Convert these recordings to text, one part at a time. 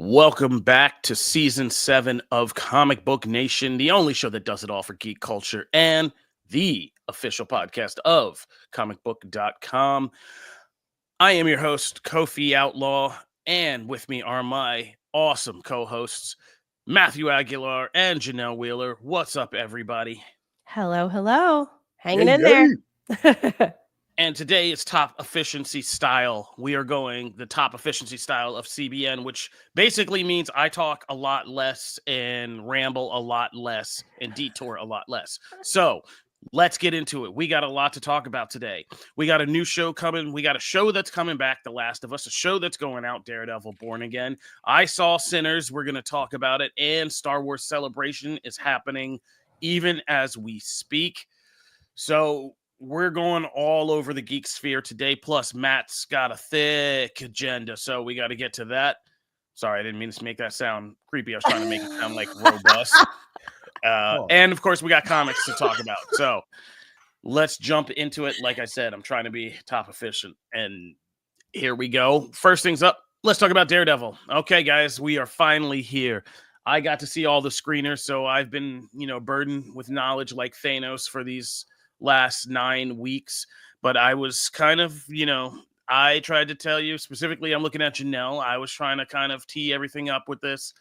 Welcome back to season 7 of Comic Book Nation, the only show that does it all for geek culture and the official podcast of comicbook.com. I am your host, Kofi Outlaw, and with me are my awesome co-hosts, Matthew Aguilar and Janelle Wheeler. What's up, everybody? Hello. Hanging in there. And today is top efficiency style. We are going the top efficiency style of CBN, which basically means I talk a lot less and ramble a lot less and detour a lot less. So let's get into it. We got a lot to talk about today. We got a new show coming. We got a show that's coming back, The Last of Us, a show that's going out, Daredevil Born again. I Saw Sinners. We're going to talk about it. And Star Wars Celebration is happening even as we speak. So we're going all over the geek sphere today. Plus, Matt's got a thick agenda, so we got to get to that. Sorry, I didn't mean to make that sound creepy. I was trying to make it sound like robust. And, of course, we got comics to talk about. So let's jump into it. Like I said, I'm trying to be top efficient. And here we go. First things up, let's talk about Daredevil. Okay, guys, we are finally here. I got to see all the screeners, so I've been, burdened with knowledge like Thanos for these last 9 weeks, but I was kind of, I tried to tell you specifically, I'm looking at Janelle. I was trying to kind of tee everything up with this.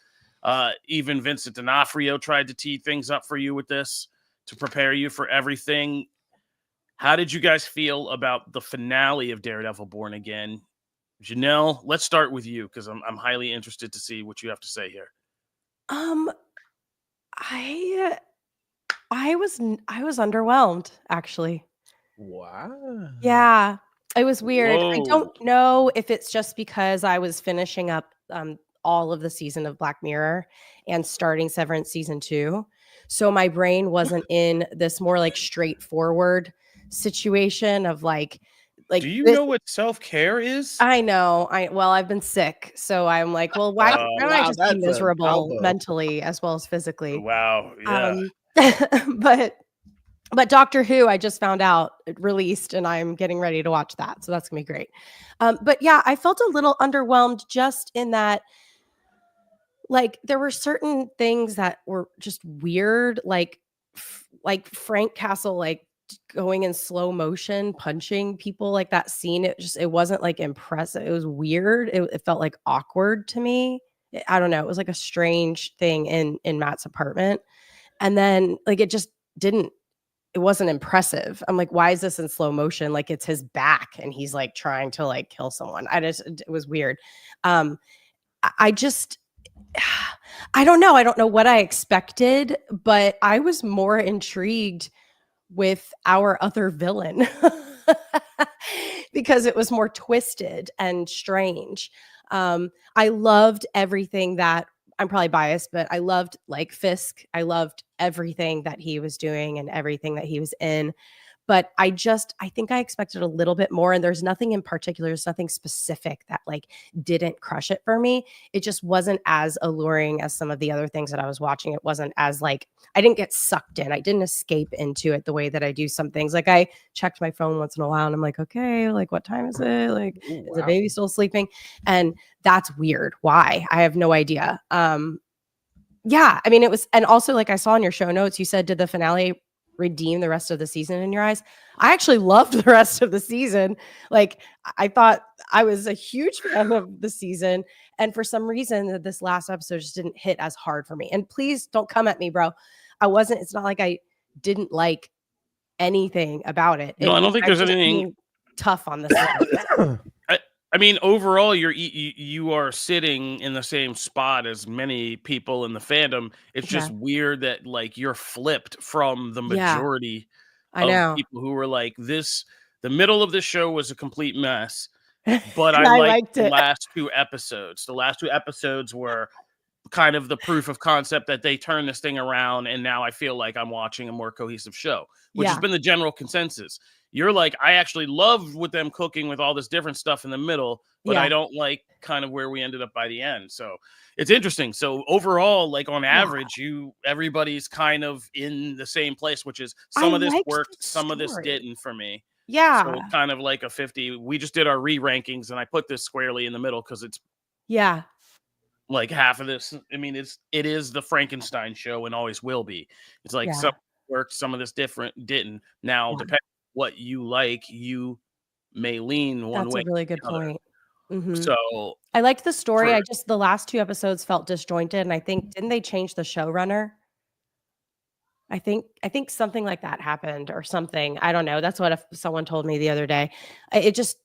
Even Vincent D'Onofrio tried to tee things up for you with this to prepare you for everything. How did you guys feel about the finale of Daredevil Born Again? Janelle, let's start with you because I'm highly interested to see what you have to say here. I was underwhelmed, actually. Wow. Yeah, it was weird. Whoa. I don't know if it's just because I was finishing up all of the season of Black Mirror and starting Severance season 2. So my brain wasn't in this more like straightforward situation of like do you know what self-care is? I know. I've been sick, so I'm like, well, why don't I just be miserable mentally as well as physically? Wow. Yeah. But Doctor Who, I just found out it released, and I'm getting ready to watch that, so that's gonna be great. But yeah, I felt a little underwhelmed just in that, like, there were certain things that were just weird, like Frank Castle, like going in slow motion, punching people, like that scene. It wasn't like impressive. It was weird. It felt like awkward to me. I don't know. It was like a strange thing in Matt's apartment. And then like it wasn't impressive. I'm like, why is this in slow motion? Like it's his back and he's like trying to like kill someone. It was weird. I don't know. I don't know what I expected, but I was more intrigued with our other villain because it was more twisted and strange. I loved everything that, I'm probably biased, but I loved like Fisk. I loved everything that he was doing and everything that he was in. But I think I expected a little bit more. And there's nothing in particular, there's nothing specific that like didn't crush it for me. It just wasn't as alluring as some of the other things that I was watching. It wasn't as like, I didn't get sucked in. I didn't escape into it the way that I do some things. Like I checked my phone once in a while and I'm like, okay, like what time is it? Like, is the baby still sleeping? And that's weird. Why? I have no idea. Yeah, I mean, it was, and also like I saw in your show notes, you said, did the finale redeem the rest of the season in your eyes? I actually loved the rest of the season. Like I thought I was a huge fan of the season, and for some reason this last episode just didn't hit as hard for me. And please don't come at me, bro. It's not like I didn't like anything about it. No, I don't think there's anything tough on this. I mean, overall, you are sitting in the same spot as many people in the fandom. It's just weird that like you're flipped from the majority of people who were like this. The middle of this show was a complete mess, but I liked the last 2 episodes. The last 2 episodes were kind of the proof of concept that they turned this thing around, and now I feel like I'm watching a more cohesive show, which has been the general consensus. You're like, I actually loved with them cooking with all this different stuff in the middle, but I don't like kind of where we ended up by the end. So it's interesting. So overall, like on average, everybody's kind of in the same place, which is some of this worked, some of this didn't for me. Yeah. So kind of like a 50. We just did our re-rankings and I put this squarely in the middle because it's like half of this. I mean, it is the Frankenstein show and always will be. It's like some Yeah. worked, some of this different didn't. Now, Yeah. depending on what you like, you may lean one That's way a really or good the other. point. Mhm. So I liked the story, for I just the last 2 episodes felt disjointed, and I think didn't they change the showrunner? I think something like that happened or something, I don't know, that's what if someone told me the other day. I just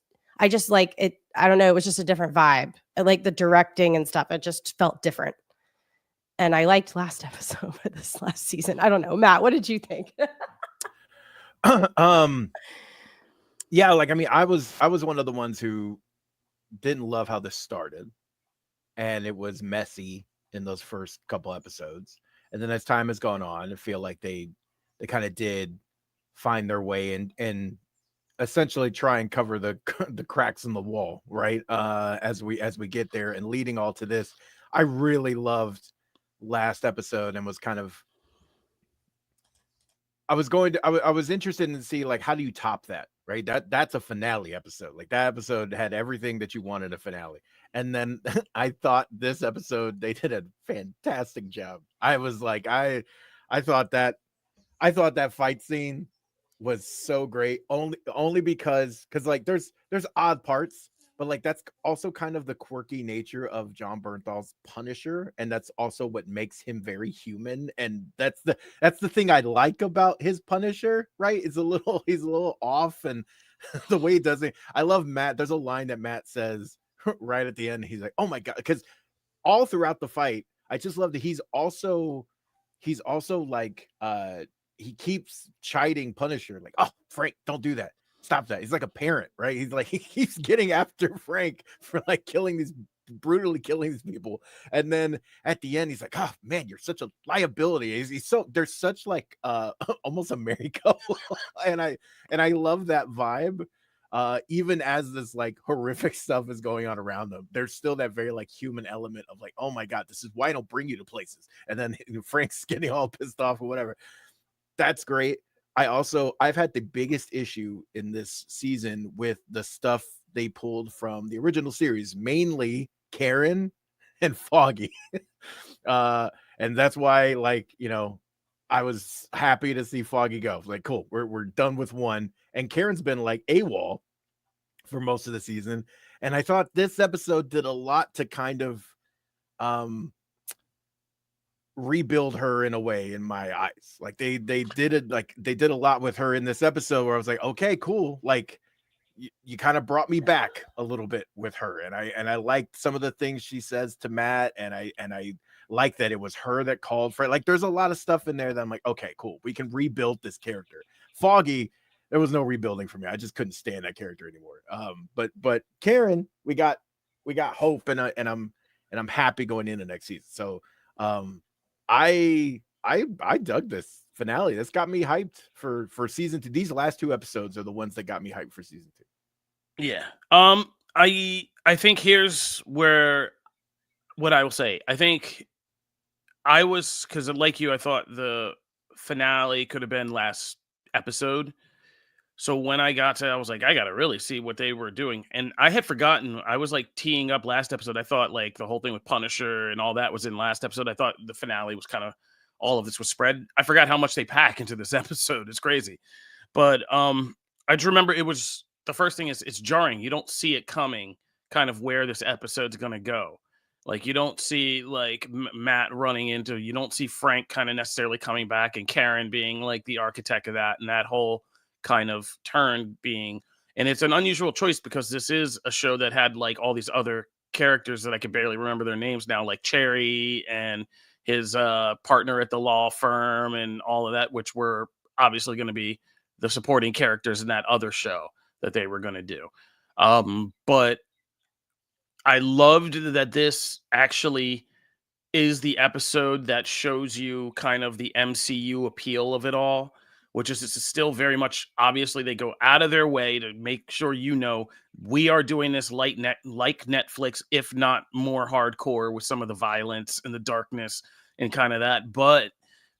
like it I don't know, it was just a different vibe. I like the directing and stuff, it just felt different, and I liked last episode of this last season. I don't know, Matt, what did you think? um yeah, like I mean, I was one of the ones who didn't love how this started, and it was messy in those first couple episodes. And then as time has gone on, I feel like they kind of did find their way and essentially try and cover the the cracks in the wall, right? As we get there and leading all to this. I really loved last episode and was kind of I was interested in see like how do you top that, right? That's a finale episode. Like that episode had everything that you wanted a finale. And then I thought this episode they did a fantastic job. I was like I thought that I thought that fight scene was so great only because like there's odd parts, but like that's also kind of the quirky nature of John Bernthal's Punisher, and that's also what makes him very human. And that's the thing I like about his Punisher, right? He's a little off, and the way he does it. I love Matt. There's a line that Matt says right at the end. He's like, "Oh my god," because all throughout the fight, I just love that he's also like he keeps chiding Punisher, like, "Oh, Frank, don't do that. Stop that." He's like a parent, right? He's like he keeps getting after Frank for like brutally killing these people. And then at the end, he's like, "Oh man, you're such a liability." He's so there's such like almost a married couple. and I love that vibe. Even as this like horrific stuff is going on around them, there's still that very like human element of like, oh my god, this is why I don't bring you to places. And then Frank's getting all pissed off or whatever. That's great. I've had the biggest issue in this season with the stuff they pulled from the original series, mainly Karen and Foggy. And that's why, like, I was happy to see Foggy go. Like, cool, we're done with one. And Karen's been like AWOL for most of the season. And I thought this episode did a lot to kind of rebuild her in a way in my eyes. Like they did it, like they did a lot with her in this episode where I was like, okay, cool. Like you kind of brought me back a little bit with her. And I liked some of the things she says to Matt, and I like that it was her that called for it. Like there's a lot of stuff in there that I'm like, okay, cool. We can rebuild this character. Foggy, there was no rebuilding for me. I just couldn't stand that character anymore. But Karen, we got hope, and I'm happy going into next season. So I dug this finale. This got me hyped for season 2. These last 2 episodes are the ones that got me hyped for season 2. Yeah. I think here's where what I will say. I think I was, because like you, I thought the finale could have been last episode. So when I got to, I was like, I gotta really see what they were doing, and I had forgotten. I was like teeing up last episode. I thought like the whole thing with Punisher and all that was in last episode. I thought the finale was kind of all of this was spread. I forgot how much they pack into this episode. It's crazy, but I just remember it was the first thing is it's jarring. You don't see it coming, kind of where this episode's gonna go. Like you don't see like Matt running into. You don't see Frank kind of necessarily coming back, and Karen being like the architect of that, and that whole kind of turn being, and it's an unusual choice because this is a show that had like all these other characters that I could barely remember their names now, like Cherry and his partner at the law firm and all of that, which were obviously going to be the supporting characters in that other show that they were going to do. But I loved that this actually is the episode that shows you kind of the MCU appeal of it all, which is it's still very much obviously they go out of their way to make sure we are doing this like Netflix, if not more hardcore with some of the violence and the darkness and kind of that. But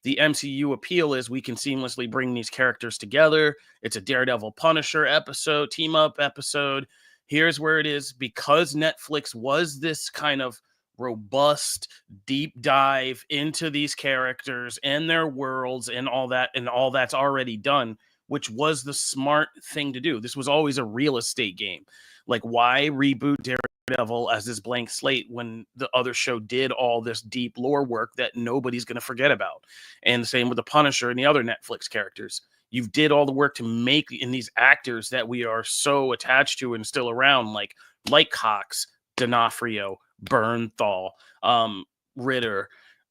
the MCU appeal is we can seamlessly bring these characters together. It's a Daredevil Punisher episode, team up episode. Here's where it is, because Netflix was this kind of robust deep dive into these characters and their worlds and all that, and all that's already done, which was the smart thing to do. This was always a real estate game. Like, why reboot Daredevil as this blank slate when the other show did all this deep lore work that nobody's going to forget about? And the same with the Punisher and the other Netflix characters. You've did all the work to make in these actors that we are so attached to and still around, like Cox, D'Onofrio, Bernthal, Ritter,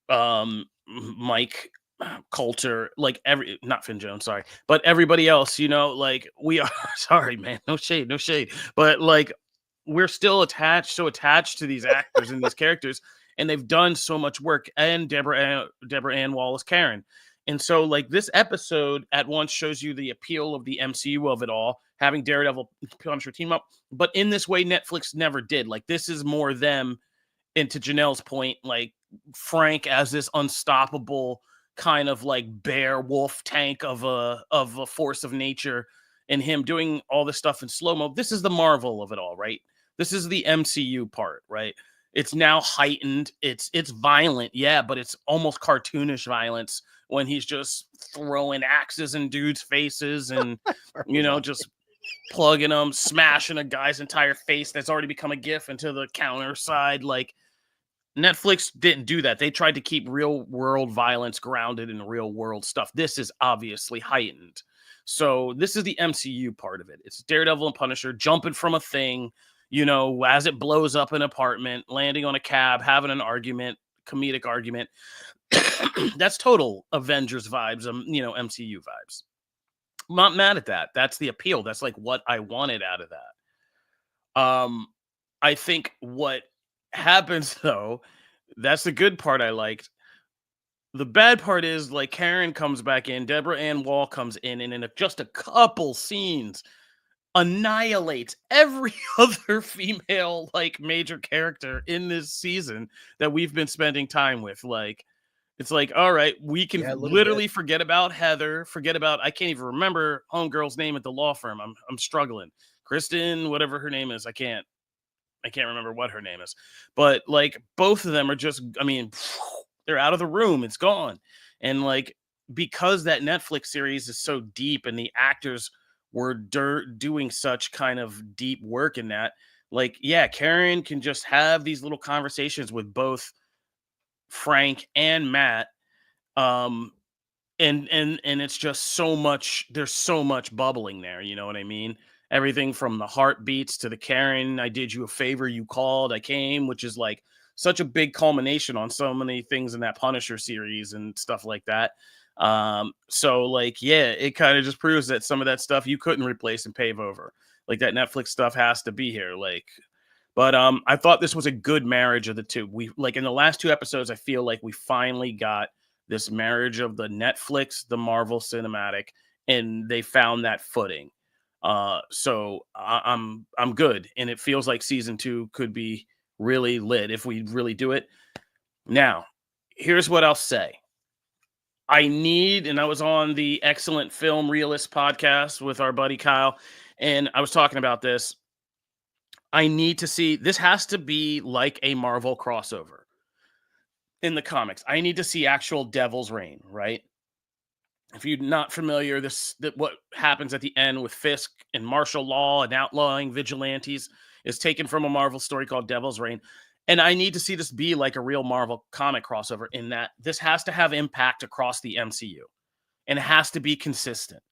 Mike Coulter, like not Finn Jones, sorry, but everybody else, you know, like we are sorry, man, no shade, but like we're still attached to these actors and these characters, and they've done so much work. And Deborah Ann Wallace Karen. And so, like, this episode at once shows you the appeal of the MCU of it all, having Daredevil Punisher team up. But in this way, Netflix never did. Like, this is more them, and to Janelle's point, like, Frank as this unstoppable kind of like bear wolf tank of a force of nature, and him doing all this stuff in slow-mo. This is the Marvel of it all, right? This is the MCU part, right? It's now heightened. It's violent, yeah, but it's almost cartoonish violence when he's just throwing axes in dudes' faces and, you know, just plugging them, smashing a guy's entire face that's already become a GIF into the counter side. Like, Netflix didn't do that. They tried to keep real world violence grounded in real world stuff. This is obviously heightened. So this is the MCU part of it. It's Daredevil and Punisher jumping from a thing, you know, as it blows up an apartment, landing on a cab, having an argument, comedic argument. That's total Avengers vibes, you know, MCU vibes. I'm not mad at that. That's the appeal. That's like what I wanted out of that. I think what happens though, that's the good part I liked. The bad part is, like, Karen comes back in, Deborah Ann Wall comes in, and in just a couple scenes annihilates every other female, like, major character in this season that we've been spending time with. Like, it's like, all right, we can literally forget about Heather, I can't even remember homegirl's name at the law firm. I'm struggling. Kristen, whatever her name is, I can't remember what her name is. But, like, both of them are just, I mean, they're out of the room. It's gone. And, like, because that Netflix series is so deep and the actors were doing such kind of deep work in that, like, yeah, Karen can just have these little conversations with both Frank and Matt. And it's just so much, there's so much bubbling there. You know what I mean? Everything from the heartbeats to the Karen, I did you a favor, you called, I came, which is like such a big culmination on so many things in that Punisher series and stuff like that. So, like, yeah, it kind of just proves that some of that stuff you couldn't replace and pave over. Like, that Netflix stuff has to be here. Like, but I thought this was a good marriage of the two. We, like, in the last two episodes, I feel like we finally got this marriage of the Netflix, the Marvel cinematic, and they found that footing. So I'm good, and it feels like season 2 could be really lit if we really do it. Now, here's what I'll say. And I was on the Excellent Film Realist podcast with our buddy Kyle, and I was talking about this. I need to see, this has to be like a Marvel crossover in the comics. I need to see actual Devil's Reign, right? If you're not familiar, what happens at the end with Fisk and martial law and outlawing vigilantes is taken from a Marvel story called Devil's Reign. And I need to see this be like a real Marvel comic crossover, in that this has to have impact across the MCU, and it has to be consistent.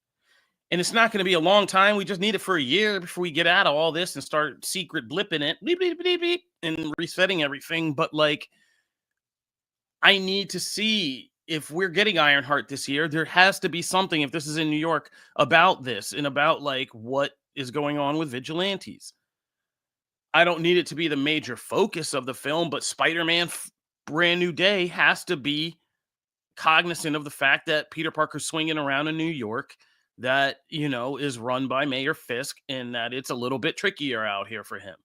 And it's not going to be a long time. We just need it for a year before we get out of all this and start secret blipping it, beep, beep, beep, beep, and resetting everything. But, like, I need to see, if we're getting Ironheart this year, there has to be something, if this is in New York, about this and about, like, what is going on with vigilantes. I don't need it to be the major focus of the film, but Spider-Man Brand New Day has to be cognizant of the fact that Peter Parker's swinging around in New York, that, you know, is run by Mayor Fisk, and that it's a little bit trickier out here for him.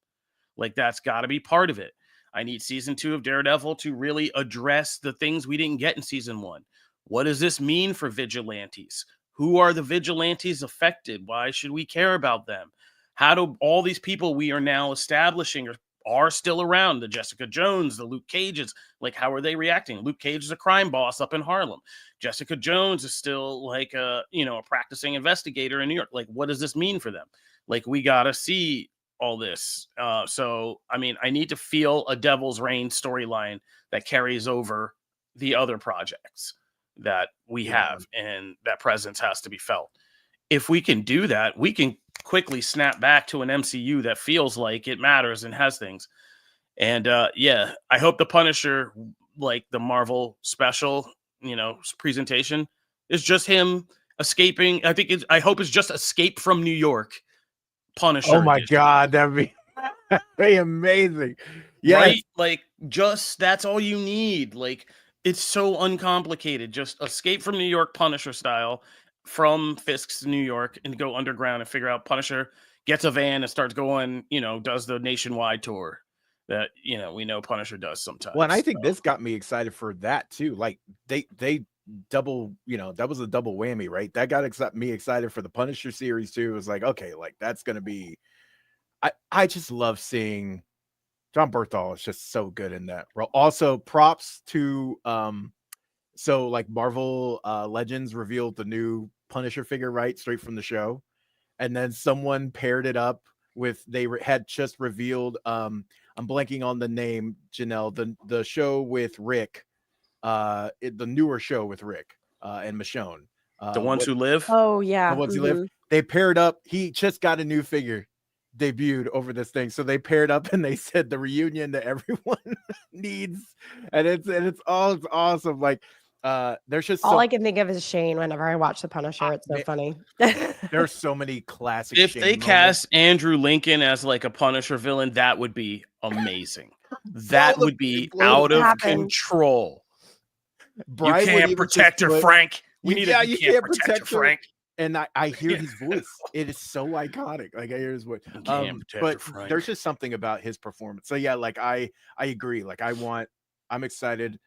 Like, that's got to be part of it. I need season 2 of Daredevil to really address the things we didn't get in season 1. What does this mean for vigilantes? Who are the vigilantes affected? Why should we care about them? How do all these people we are now establishing are are still around. The Jessica Jones, the Luke Cages, like, how are they reacting? Luke Cage is a crime boss up in Harlem. Jessica Jones is still like a practicing investigator in New York. Like, what does this mean for them? Like, we gotta see all this. So I mean, I need to feel a Devil's Reign storyline that carries over the other projects that we have, and that presence has to be felt. If we can do that, we can quickly snap back to an MCU that feels like it matters and has things. And I hope the Punisher, like the Marvel special, presentation, is just him escaping. I hope it's just Escape from New York Punisher. Oh my edition. God, that'd be amazing. Yes. Right? Like, just that's all you need. Like, it's so uncomplicated. Just Escape from New York Punisher style from Fisk's New York and go underground and figure out Punisher gets a van and starts going, does the nationwide tour that, we know Punisher does sometimes. Well, and I think this got me excited for that too. Like they double, that was a double whammy, right? That got me excited for the Punisher series too. It was like, okay, like that's going to be, I just love seeing John Berthal is just so good in that role. Also, props to so like Marvel Legends revealed the new Punisher figure, right, straight from the show, and then someone paired it up with had just revealed I'm blanking on the name, Janelle, the show with Rick, the newer show with Rick and Michonne, the ones who live. Oh yeah, the ones who live. They paired up. He just got a new figure debuted over this thing, so they paired up and they said the reunion that everyone needs, and it's awesome. Like there's just all I can think of is Shane whenever I watch the Punisher. It's so funny. There's so many classic if Shane they moments. cast Andrew Lincoln as like a Punisher villain, that would be amazing. That would be out of control. Brian, you can't protect her, Frank. You can't protect her, Frank. And I hear his voice. It is so iconic. Like I hear his voice. But there's just something about his performance. So yeah, like I agree. Like I'm excited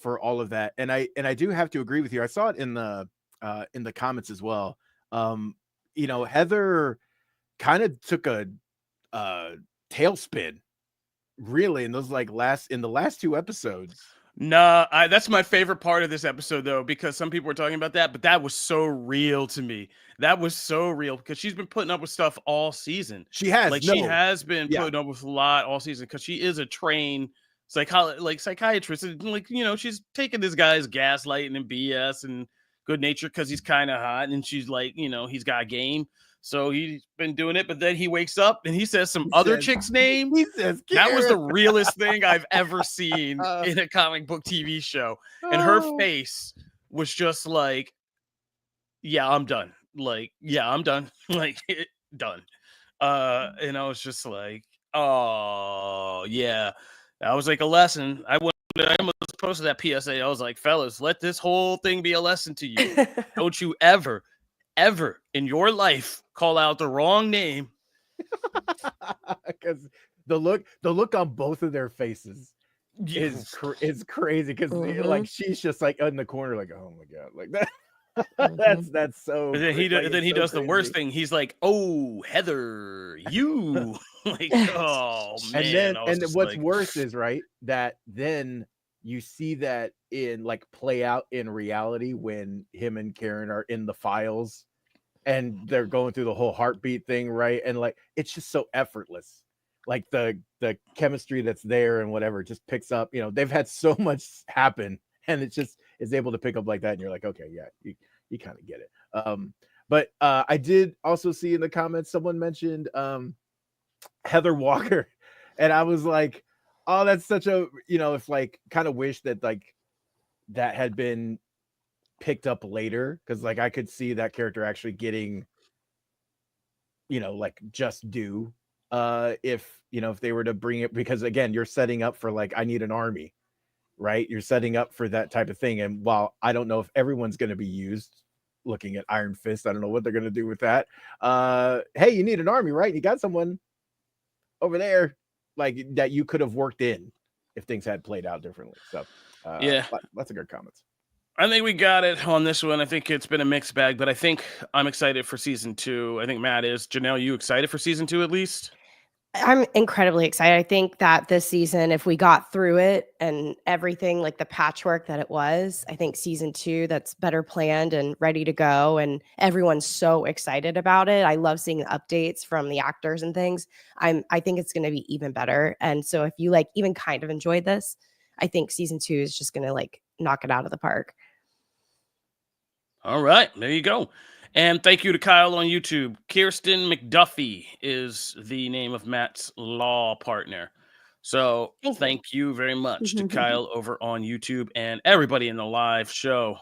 for all of that. And I do have to agree with you. I saw it in the comments as well. Heather kind of took a tailspin really in those in the last two episodes. Nah, that's my favorite part of this episode, though, because some people were talking about that, but that was so real to me. That was so real because she's been putting up with stuff all season. She has, she has been putting up with a lot all season because she is a trained psychiatrist, and she's taking this guy's gaslighting and BS and good nature because he's kind of hot, and she's like, he's got game. So he's been doing it, but then he wakes up and he says chick's name. He says that was the realest thing I've ever seen in a comic book TV show. And her face was just like, yeah, I'm done. Like, yeah, I'm done. Like, done. And I was just like, oh, yeah. That was like a lesson. I almost posted that PSA. I was like, fellas, let this whole thing be a lesson to you. Don't you ever in your life call out the wrong name. Because the look on both of their faces is crazy because like she's just like in the corner like, oh my God, like that. That's so. And then he does the worst thing. He's like, oh, Heather, you like, oh man. And what's worse is right that then you see that in play out in reality when him and Karen are in the files and they're going through the whole heartbeat thing, right? And it's just so effortless. Like the chemistry that's there and whatever just picks up. They've had so much happen, and it just is able to pick up like that. And you're like, okay, yeah, you kind of get it. But I did also see in the comments someone mentioned Heather Walker, and I was like, oh, that's such a if kind of wish that that had been picked up later, because I could see that character actually getting just due if they were to bring it, because again you're setting up for I need an army, right? You're setting up for that type of thing. And while I don't know if everyone's going to be used, looking at Iron Fist, I don't know what they're going to do with that. Hey, you need an army, right? You got someone over there that you could have worked in if things had played out differently. So yeah, lots of good comments. I think we got it on this one. I think it's been a mixed bag, but I think I'm excited for season 2. I think Matt is. Janelle, you excited for season 2 at least? I'm incredibly excited. I think that this season, if we got through it and everything, like the patchwork that it was, I think season 2 that's better planned and ready to go, and everyone's so excited about it. I love seeing the updates from the actors and things. I think it's going to be even better. And so if you like even kind of enjoyed this, I think season 2 is just going to like knock it out of the park. All right, there you go. And thank you to Kyle on YouTube. Kirsten McDuffie is the name of Matt's law partner. So Thank you. thank you very much to Kyle over on YouTube and everybody in the live show.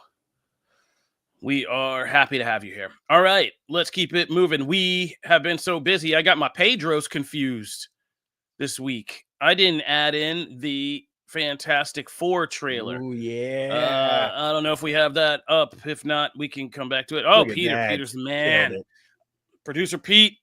We are happy to have you here. All right, let's keep it moving. We have been so busy. I got my Pedros confused this week. I didn't add in the Fantastic Four trailer. Oh yeah. I don't know if we have that up. If not, we can come back to it. Oh, Look at that. Peter's the Killed man. it. Producer Pete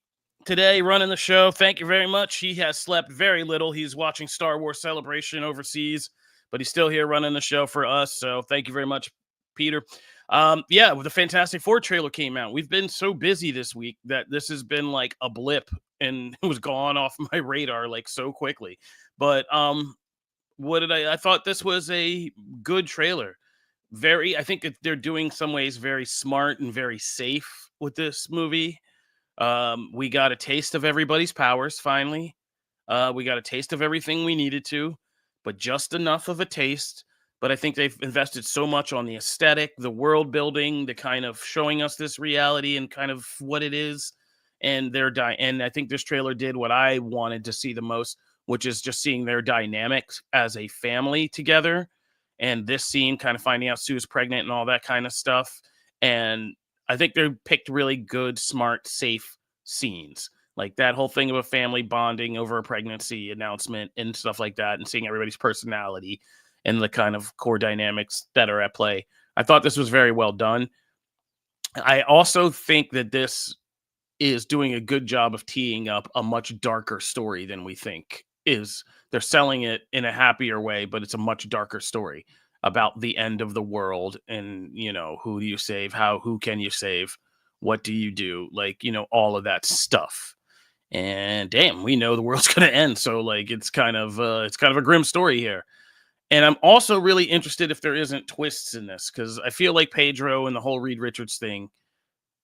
today running the show. Thank you very much. He has slept very little. He's watching Star Wars Celebration overseas, but he's still here running the show for us. So thank you very much, Peter. Yeah, the Fantastic Four trailer came out. We've been so busy this week that this has been like a blip and it was gone off my radar like so quickly. But what did I thought this was a good trailer. I think that they're doing some ways very smart and very safe with this movie. We got a taste of everybody's powers finally. We got a taste of everything we needed to, but just enough of a taste. But I think they've invested so much on the aesthetic, the world building, the kind of showing us this reality and kind of what it is. And and I think this trailer did what I wanted to see the most, which is just seeing their dynamics as a family together. And this scene kind of finding out Sue's pregnant and all that kind of stuff. And I think they picked really good, smart, safe scenes. Like that whole thing of a family bonding over a pregnancy announcement and stuff like that, and seeing everybody's personality and the kind of core dynamics that are at play. I thought this was very well done. I also think that this is doing a good job of teeing up a much darker story than we think is. They're selling it in a happier way, but it's a much darker story about the end of the world and, who do you save? Who can you save? What do you do? Like, all of that stuff. And damn, we know the world's going to end. So like, it's kind of a grim story here. And I'm also really interested if there isn't twists in this, because I feel like Pedro and the whole Reed Richards thing,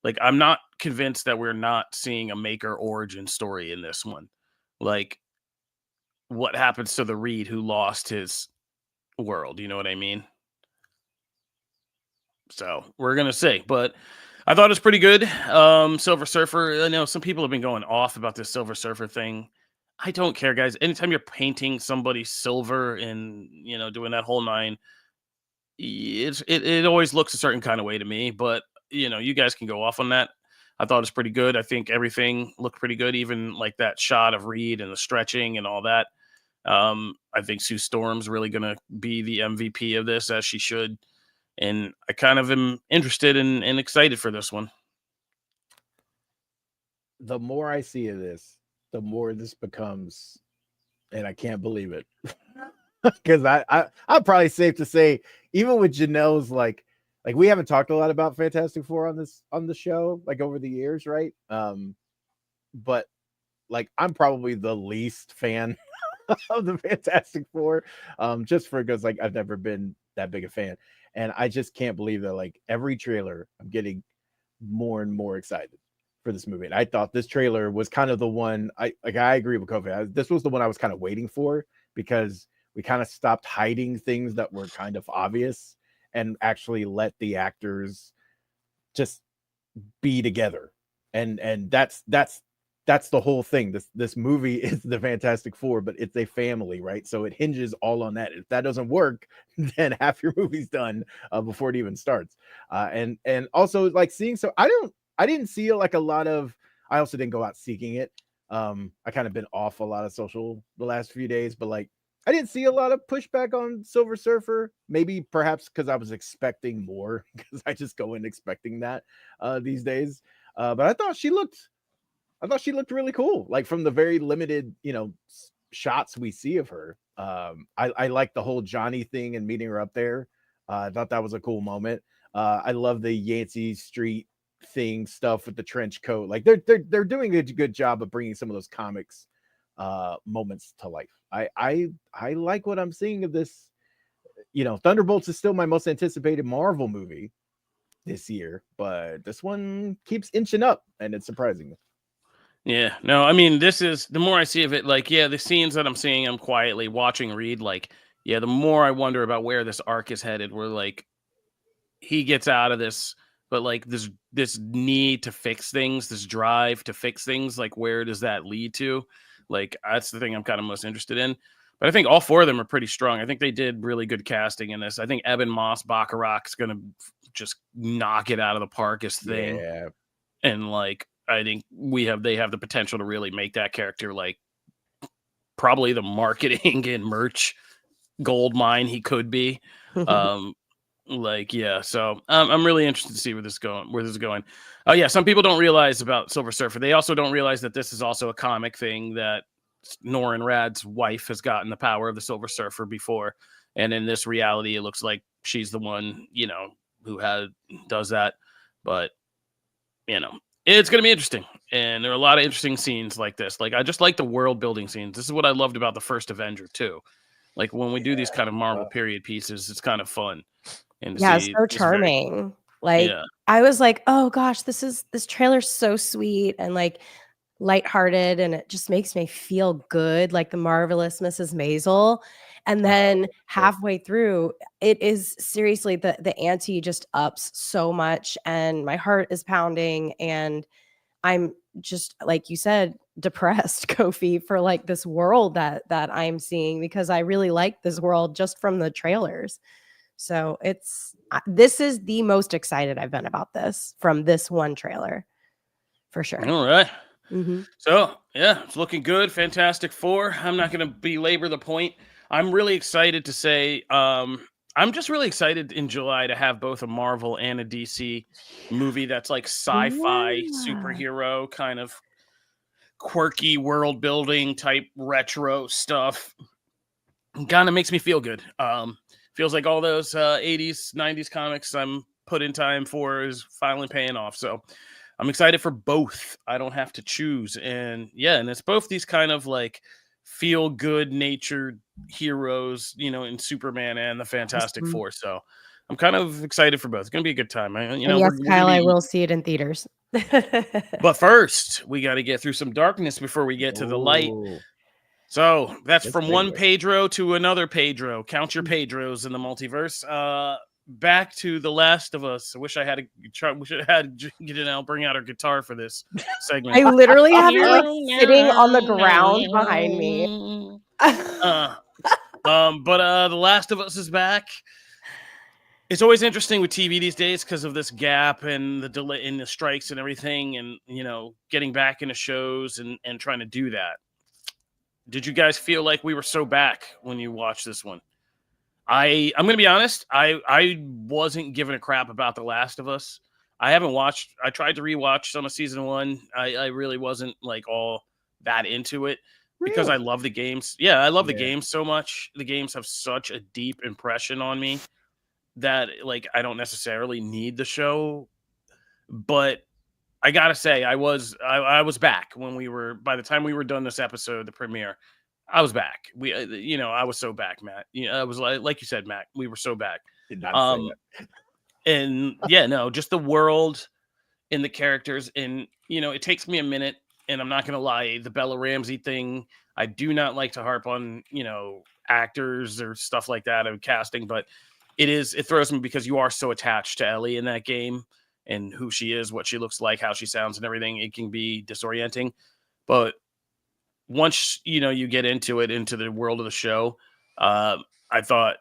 like, I'm not convinced that we're not seeing a Maker origin story in this one. Like, what happens to the Reed who lost his world? You know what I mean? So we're going to see. But I thought it was pretty good. Silver Surfer, I know some people have been going off about this Silver Surfer thing. I don't care, guys. Anytime you're painting somebody silver and, doing that whole nine, it always looks a certain kind of way to me. But, you guys can go off on that. I thought it was pretty good. I think everything looked pretty good, even like that shot of Reed and the stretching and all that. I think Sue Storm's really going to be the MVP of this, as she should. And I kind of am interested and excited for this one. The more I see of this, the more this becomes, and I can't believe it. Because I'm probably safe to say, even with Janelle's like we haven't talked a lot about Fantastic Four on the show, like over the years, right? But like I'm probably the least fan of the Fantastic Four, just because like I've never been that big a fan, and I just can't believe that like every trailer I'm getting more and more excited for this movie. And I thought this trailer was kind of the one I agree with Kofi. This was the one I was kind of waiting for, because we kind of stopped hiding things that were kind of obvious and actually let the actors just be together. And that's the whole thing. This movie is the Fantastic Four, but it's a family, right? So it hinges all on that. If that doesn't work, then half your movie's done before it even starts. And also like seeing, so I didn't see like a lot of, I also didn't go out seeking it. I kind of been off a lot of social the last few days, but like I didn't see a lot of pushback on Silver Surfer. Maybe perhaps because I was expecting more, because I just go in expecting that these days. But I thought she looked really cool. Like from the very limited, shots we see of her. I like the whole Johnny thing and meeting her up there. I thought that was a cool moment. I love the Yancey Street thing stuff with the trench coat. Like they're doing a good job of bringing some of those comics moments to life. I like what I'm seeing of this. Thunderbolts is still my most anticipated Marvel movie this year, but this one keeps inching up, and it's surprising me. Yeah, no, I mean, this is the more I see of it, like, yeah, the scenes that I'm seeing, I'm quietly watching Reed, like, yeah, the more I wonder about where this arc is headed, where like he gets out of this, but like this need to fix things, this drive to fix things, like where does that lead to? Like that's the thing I'm kind of most interested in. But I think all four of them are pretty strong. I think they did really good casting in this. I think Evan Moss Bacharach's gonna just knock it out of the park as Thing. Yeah. And like I think they have the potential to really make that character like probably the marketing and merch gold mine he could be. Like yeah, so I'm really interested to see where this is going. Oh yeah, some people don't realize about Silver Surfer. They also don't realize that this is also a comic thing, that Norrin Rad's wife has gotten the power of the Silver Surfer before, and in this reality it looks like she's the one, who does that. But it's going to be interesting, and there are a lot of interesting scenes like this. Like I just like the world building scenes. This is what I loved about the first Avenger too. Like when we do these kind of Marvel period pieces, it's kind of fun. And to Yeah, it's see so this very, charming. Like yeah, I was like, "Oh gosh, this trailer's so sweet and like lighthearted, and it just makes me feel good, like the marvelous Mrs. Maisel." And then halfway through, it is seriously the ante just ups so much, and my heart is pounding, and I'm just like you said, depressed, Kofi, for like this world that I'm seeing, because I really like this world just from the trailers. So this is the most excited I've been about this from this one trailer, for sure. all right. Mm-hmm. So yeah, it's looking good. Fantastic Four. I'm not going to belabor the point. I'm really excited to say, I'm just really excited in July to have both a Marvel and a DC movie that's like sci-fi Yeah. superhero kind of quirky world building type retro stuff. Kind of makes me feel good. Feels like all those 80s, 90s comics I'm put in time for is finally paying off. So I'm excited for both. I don't have to choose. And yeah, and it's both these kind of like feel good natured heroes, in Superman and the Fantastic Awesome. Four. So I'm kind of excited for both. It's going to be a good time. And yes, We're Kyle, going I to be. will see it in theaters. But first, we got to get through some darkness before we get to the light. Ooh, So that's from one segue. Pedro to another Pedro. Count your Pedros in the multiverse. Back to The Last of Us. I wish I had bring out our guitar for this segment. I literally have it like sitting on the ground behind me. But The Last of Us is back. It's always interesting with TV these days because of this gap and the delay in the strikes and everything, and getting back into shows and trying to do that. Did you guys feel like we were so back when you watched this one? I'm going to be honest. I wasn't giving a crap about The Last of Us. I haven't watched. I tried to rewatch some of season 1. I really wasn't like all that into it because I love the games. Yeah, I love the games so much. The games have such a deep impression on me that like I don't necessarily need the show. But I gotta say, I was back when by the time we were done this episode, the premiere, I was back. I was so back, Matt. I was like you said, Matt, we were so back. Did not say that. And yeah, no, just the world and the characters. And, it takes me a minute, and I'm not going to lie, the Bella Ramsey thing, I do not like to harp on, actors or stuff like that of casting, but it throws me because you are so attached to Ellie in that game and who she is, what she looks like, how she sounds and everything. It can be disorienting. But once, you get into the world of the show, I thought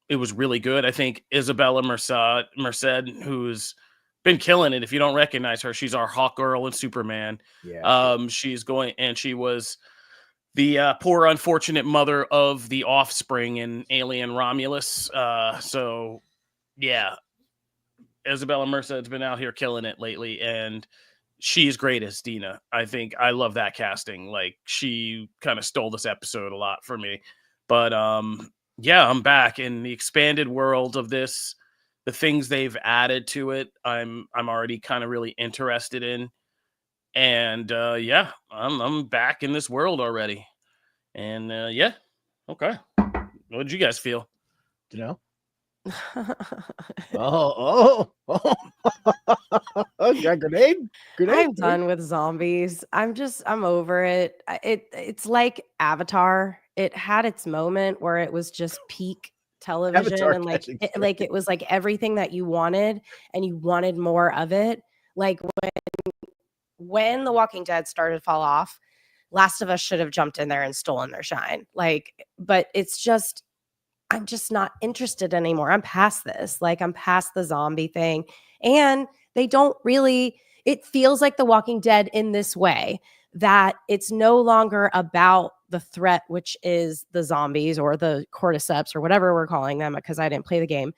it was really good. I think Isabella Merced, who's been killing it. If you don't recognize her, she's our Hawk Girl in Superman. Yeah. She was the poor, unfortunate mother of the offspring in Alien Romulus. So yeah, Isabella Merced's been out here killing it lately, and she's great as Dina. I think I love that casting. Like she kind of stole this episode a lot for me. But yeah, I'm back in the expanded world of this. The things they've added to it, I'm already kind of really interested in. And yeah, I'm back in this world already. And yeah, okay. What did you guys feel? You know? Oh, got grenade? I'm done with zombies. I'm over it. It's like Avatar. It had its moment where it was just peak television Avatar and like catching it was like everything that you wanted and you wanted more of it. Like when The Walking Dead started to fall off, Last of Us should have jumped in there and stolen their shine. Like, but it's just I'm just not interested anymore. I'm past this. Like I'm past the zombie thing. And they don't really it feels like The Walking Dead in this way that it's no longer about the threat, which is the zombies or the cordyceps or whatever we're calling them because I didn't play the game.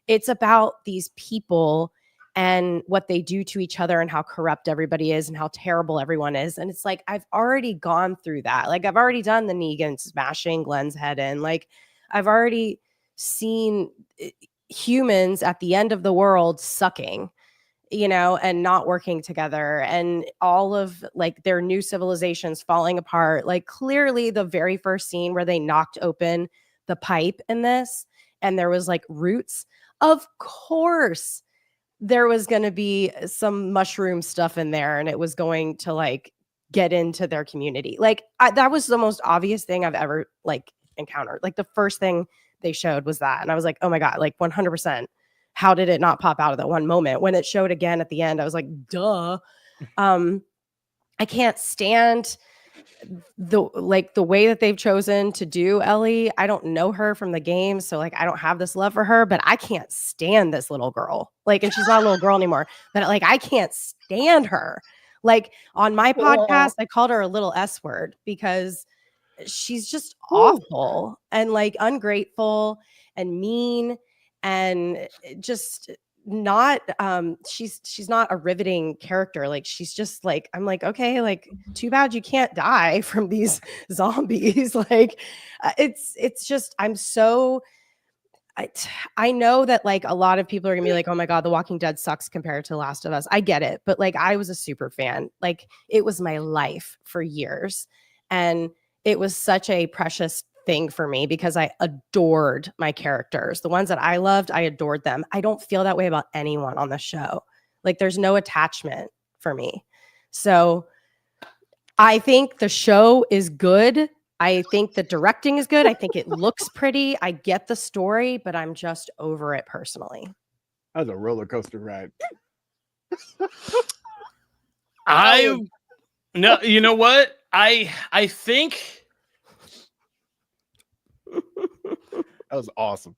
It's about these people and what they do to each other and how corrupt everybody is and how terrible everyone is. And it's like I've already gone through that. Like I've already done the Negan smashing Glenn's head in. Like I've already seen humans at the end of the world sucking, and not working together and all of like their new civilizations falling apart. Like clearly the very first scene where they knocked open the pipe in this and there was like roots. Of course, there was going to be some mushroom stuff in there and it was going to like get into their community. Like that was the most obvious thing I've ever like encountered. Like the first thing they showed was that. And I was like, oh my God, like 100%. How did it not pop out of that one moment? When it showed again at the end, I was like, duh. I can't stand the way that they've chosen to do Ellie. I don't know her from the game, so like I don't have this love for her, but I can't stand this little girl. Like, and she's not a little girl anymore, but like I can't stand her. Like on my podcast, I called her a little S word because she's just awful and like ungrateful and mean and just not she's not a riveting character. Like she's just like I'm like, okay, like too bad you can't die from these zombies. Like it's just I'm so I know that like a lot of people are gonna be like, oh my God, The Walking Dead sucks compared to Last of Us. I get it, but like I was a super fan. Like it was my life for years. And it was such a precious thing for me because I adored my characters. The ones that I loved, I adored them. I don't feel that way about anyone on the show. Like there's no attachment for me. So I think the show is good. I think the directing is good. I think it looks pretty. I get the story, but I'm just over it personally. That was a roller coaster ride. No, you know what? I think that was awesome.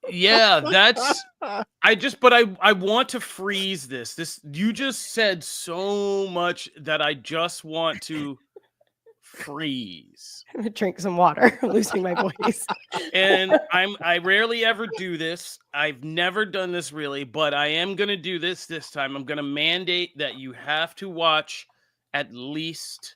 Yeah, that's I want to freeze this. You just said so much that I just want to freeze. I'm gonna drink some water. I'm losing my voice. And I rarely ever do this. I've never done this really, but I am gonna do this time. I'm gonna mandate that you have to watch at least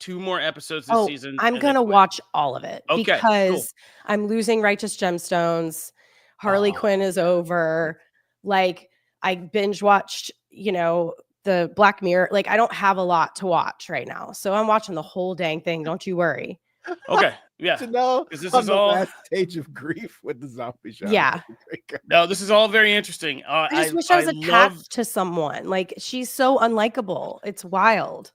2 more episodes this season. I'm gonna watch all of it because I'm losing Righteous Gemstones. Harley Quinn is over. Like I binge watched, the Black Mirror. Like I don't have a lot to watch right now, so I'm watching the whole dang thing. Don't you worry. Okay, yeah. No, this is all last stage of grief with the zombie show. Yeah. No, this is all very interesting. I just wish I was attached to someone. Like she's so unlikable. It's wild.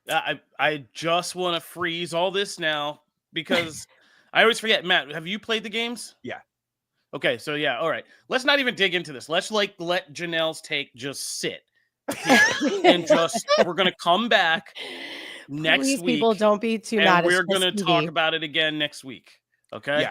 I just want to freeze all this now because I always forget. Matt, have you played the games? Yeah. Okay, so yeah, all right. Let's not even dig into this. Let's let Janelle's take just sit and we're gonna come back next week. People don't be too mad. We're gonna talk about it again next week. Okay.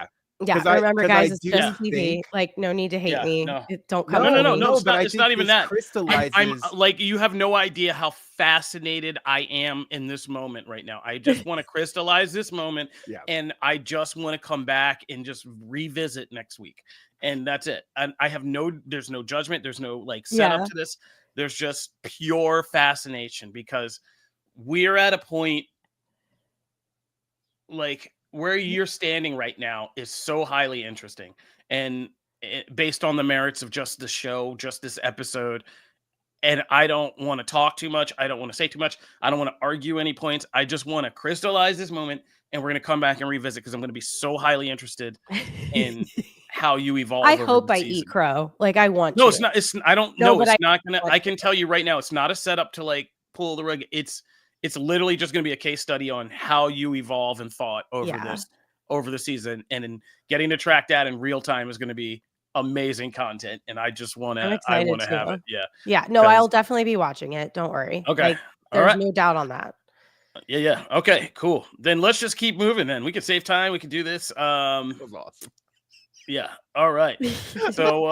Yeah, remember, guys, it's just TV. Like, no need to hate me. No. Don't come. No. It's not even that. Crystallizes. I'm like, you have no idea how fascinated I am in this moment right now. I just want to crystallize this moment, and I just want to come back and just revisit next week, and that's it. And I have there's no judgment. There's no like setup to this. There's just pure fascination because we're at a point like where you're standing right now is so highly interesting. And based on the merits of just the show, just this episode. And I don't want to talk too much. I don't want to say too much. I don't want to argue any points. I just want to crystallize this moment, and we're going to come back and revisit because I'm going to be so highly interested in how you evolve. I over hope the I season. eat crow. Like I want No, to. it's not. It's I don't No, know. but It's I not gonna. want I can tell you right now, it's not a setup to like pull the rug. It's literally just gonna be a case study on how you evolve and thought over the season, and then getting to track that in real time is gonna be amazing content. And I just I'm wanna excited have too. it. Yeah. Yeah. No, 'Cause- I'll definitely be watching it. Don't worry. Okay. Like All there's right. no doubt on that. Yeah. Okay. Cool. Then let's just keep moving. Then we can save time. We can do this. That was awesome. Yeah. All right. So,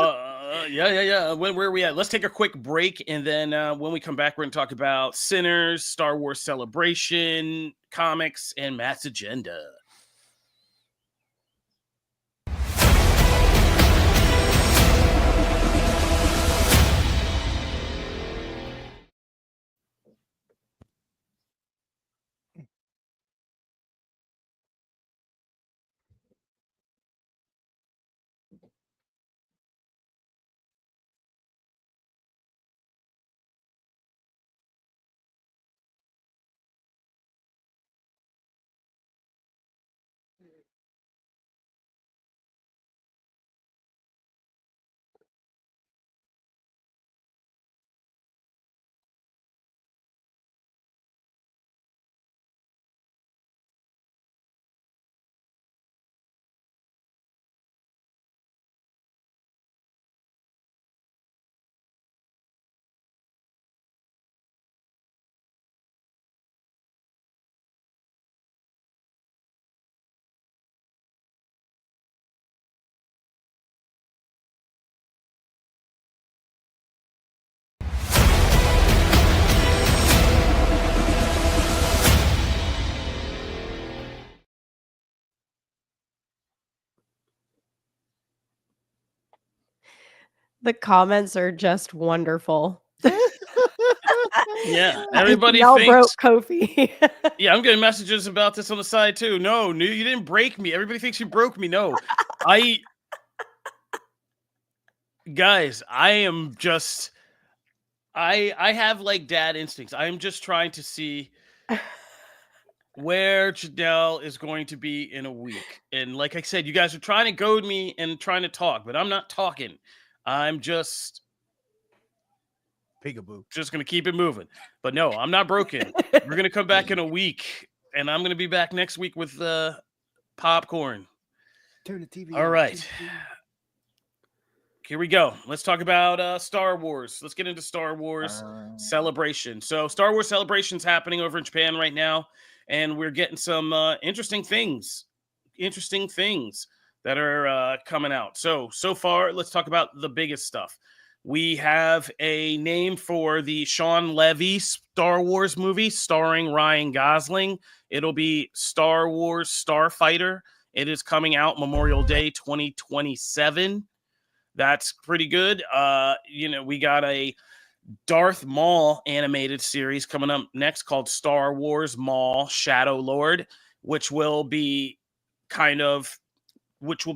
yeah. Where are we at? Let's take a quick break, and then when we come back, we're going to talk about Sinners, Star Wars Celebration, comics, and Matt's agenda. The comments are just wonderful. Yeah, everybody Y'all broke thinks. Kofi. Yeah, I'm getting messages about this on the side too. No, you didn't break me. Everybody thinks you broke me. No, guys, I am just. I have like dad instincts. I am just trying to see where Janelle is going to be in a week. And like I said, you guys are trying to goad me and trying to talk, but I'm not talking. I'm just Peekaboo. going to keep it moving. But no, I'm not broken. We're going to come back in a week, and I'm going to be back next week with popcorn. Turn the TV All on. right. Here we go. Let's talk about Star Wars. Let's get into Star Wars Celebration. So Star Wars Celebration's happening over in Japan right now, and we're getting some interesting things that are coming out. So far, let's talk about the biggest stuff. We have a name for the Sean Levy Star Wars movie starring Ryan Gosling. It'll be Star Wars Starfighter. It is coming out Memorial Day 2027. That's pretty good. We got a Darth Maul animated series coming up next called Star Wars Maul Shadow Lord, which will be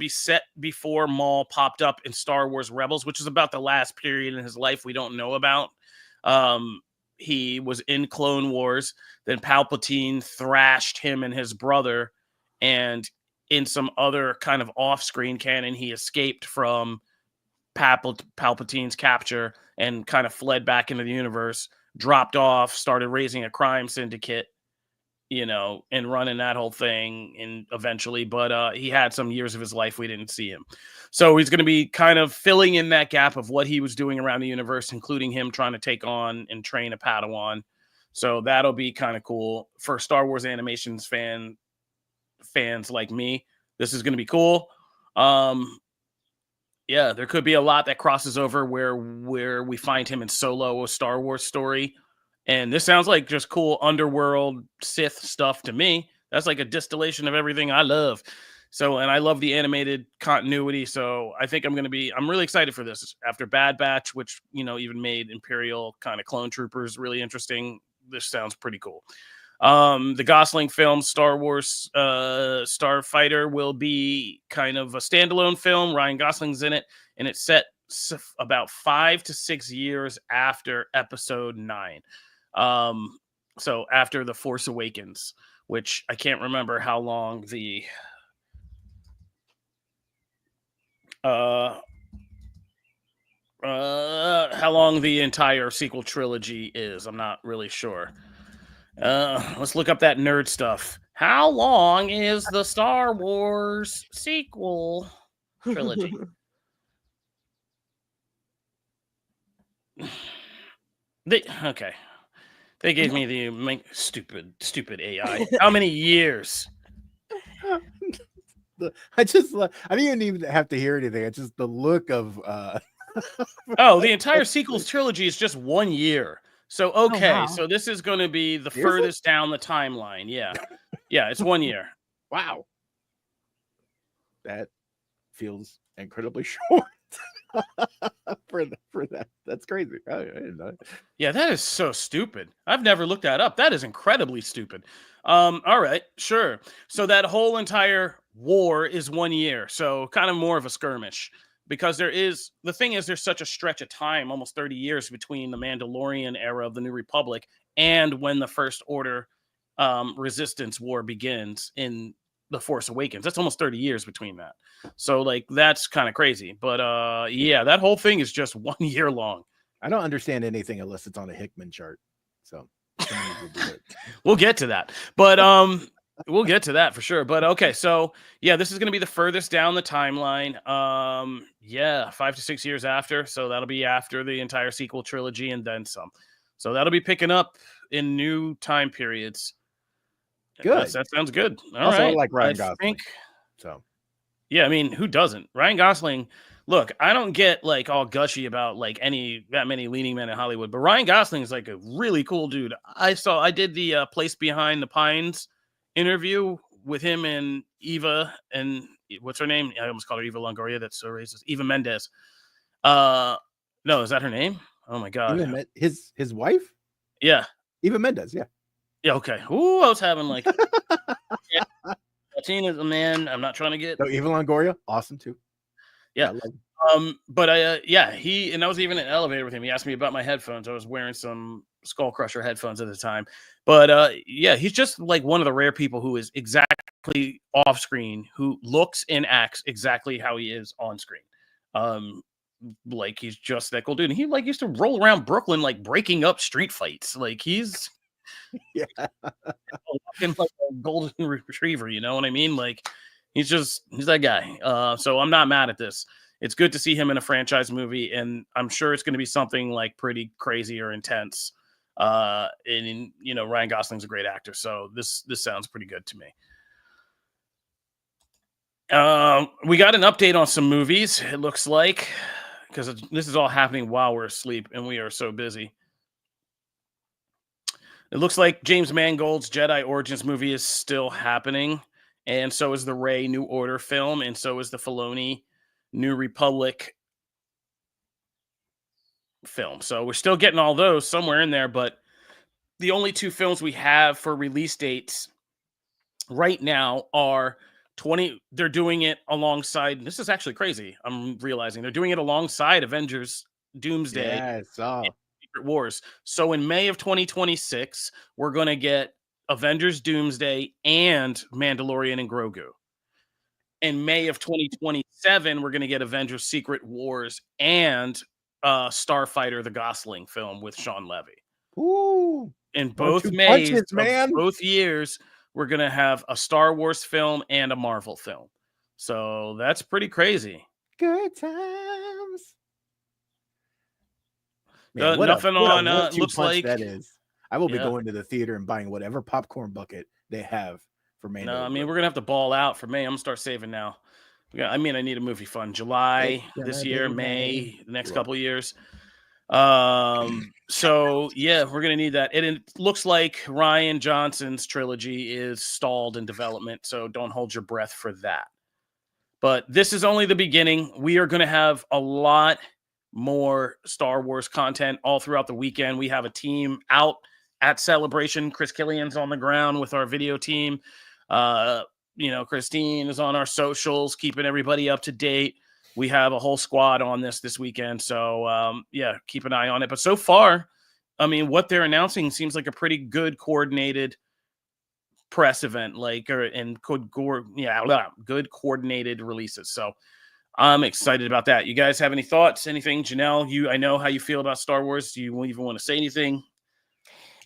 set before Maul popped up in Star Wars Rebels, which is about the last period in his life we don't know about. He was in Clone Wars, then Palpatine thrashed him and his brother, and in some other kind of off-screen canon, he escaped from Palpatine's capture and kind of fled back into the universe, dropped off, started raising a crime syndicate, and running that whole thing, and eventually, but he had some years of his life we didn't see him. So he's going to be kind of filling in that gap of what he was doing around the universe, including him trying to take on and train a Padawan. So that'll be kind of cool for Star Wars animations fans like me. This is going to be cool. Yeah, there could be a lot that crosses over where we find him in Solo, a Star Wars story. And this sounds like just cool underworld Sith stuff to me. That's like a distillation of everything I love. So, and I love the animated continuity. So I think I'm really excited for this. After Bad Batch, which, even made Imperial kind of clone troopers really interesting. This sounds pretty cool. The Gosling film Star Wars Starfighter will be kind of a standalone film. Ryan Gosling's in it, and it's set about 5 to 6 years after Episode 9. So after The Force Awakens, which I can't remember how long the entire sequel trilogy is. I'm not really sure. Let's look up that nerd stuff. How long is the Star Wars sequel trilogy? Okay. They gave me the stupid AI. How many years? I didn't even have to hear anything. It's just the look of Oh, the entire sequels trilogy is just 1 year. So okay, wow. so this is going to be the Is it? furthest down the timeline. Yeah, it's 1 year. Wow, that feels incredibly short for that. That's crazy. I didn't know. Yeah, that is so stupid. I've never looked that up. That is incredibly stupid. All right, sure. So that whole entire war is 1 year. So kind of more of a skirmish. Because the thing is, there's such a stretch of time, almost 30 years between the Mandalorian era of the New Republic and when the First Order Resistance War begins in The Force Awakens. That's almost 30 years between that. So like that's kind of crazy. But yeah, that whole thing is just 1 year long. I don't understand anything unless it's on a Hickman chart. So we'll get to that. But we'll get to that for sure. But okay, so yeah, this is going to be the furthest down the timeline. Yeah, 5 to 6 years after. So that'll be after the entire sequel trilogy and then some. So that'll be picking up in new time periods. Good. That sounds good. All also, right. I like Ryan Gosling. So yeah, I mean, who doesn't? Ryan Gosling. Look, I don't get like all gushy about like that many leading men in Hollywood, but Ryan Gosling is like a really cool dude. I did the Place Behind the Pines interview with him and Eva, and what's her name? I almost called her Eva Longoria. That's so racist. Eva Mendes. No, is that her name? Oh my god. His wife? Yeah. Eva Mendes, yeah. Yeah, okay. Ooh, I was having like Latina's a man. I'm not trying to get Eva Longoria, awesome too. Yeah. But he and I was even in an elevator with him. He asked me about my headphones. I was wearing some Skull Crusher headphones at the time. But yeah, he's just like one of the rare people who is exactly off screen, who looks and acts exactly how he is on screen. Like he's just that cool dude. And he like used to roll around Brooklyn like breaking up street fights. Like he's like a golden retriever, you know what I mean? Like he's that guy. So I'm not mad at this. It's good to see him in a franchise movie, and I'm sure it's going to be something like pretty crazy or intense. And Ryan Gosling's a great actor, so this sounds pretty good to me. We got an update on some movies, it looks like, because this is all happening while we're asleep, and we are so busy. It looks like James Mangold's Jedi Origins movie is still happening, and so is the Rey New Order film, and so is the Filoni New Republic film. So we're still getting all those somewhere in there, but the only two films we have for release dates right now are they're doing it alongside, this is actually crazy, I'm realizing they're doing it alongside Avengers Doomsday and Secret Wars. So in May of 2026, we're going to get Avengers Doomsday and Mandalorian and Grogu. In May of 2027, we're going to get Avengers Secret Wars and Starfighter, the Gosling film with Sean Levy. Ooh. In both Mays of both years, we're going to have a Star Wars film and a Marvel film. So that's pretty crazy. Good times. Man, nothing on looks like that is. I will be going to the theater and buying whatever popcorn bucket they have for May. No, I mean, we're going to have to ball out for May. I'm going to start saving now. I need a movie fund. July this year, May, the next couple of years. So yeah, we're going to need that. And it looks like Rian Johnson's trilogy is stalled in development. So don't hold your breath for that. But this is only the beginning. We are going to have a lot more Star Wars content all throughout the weekend. We have a team out at Celebration. Chris Killian's on the ground with our video team. Christine is on our socials, keeping everybody up to date. We have a whole squad on this weekend. So, keep an eye on it. But so far, I mean, what they're announcing seems like a pretty good coordinated press event, and good coordinated releases. So I'm excited about that. You guys have any thoughts? Anything? Janelle, I know how you feel about Star Wars. Do you even want to say anything?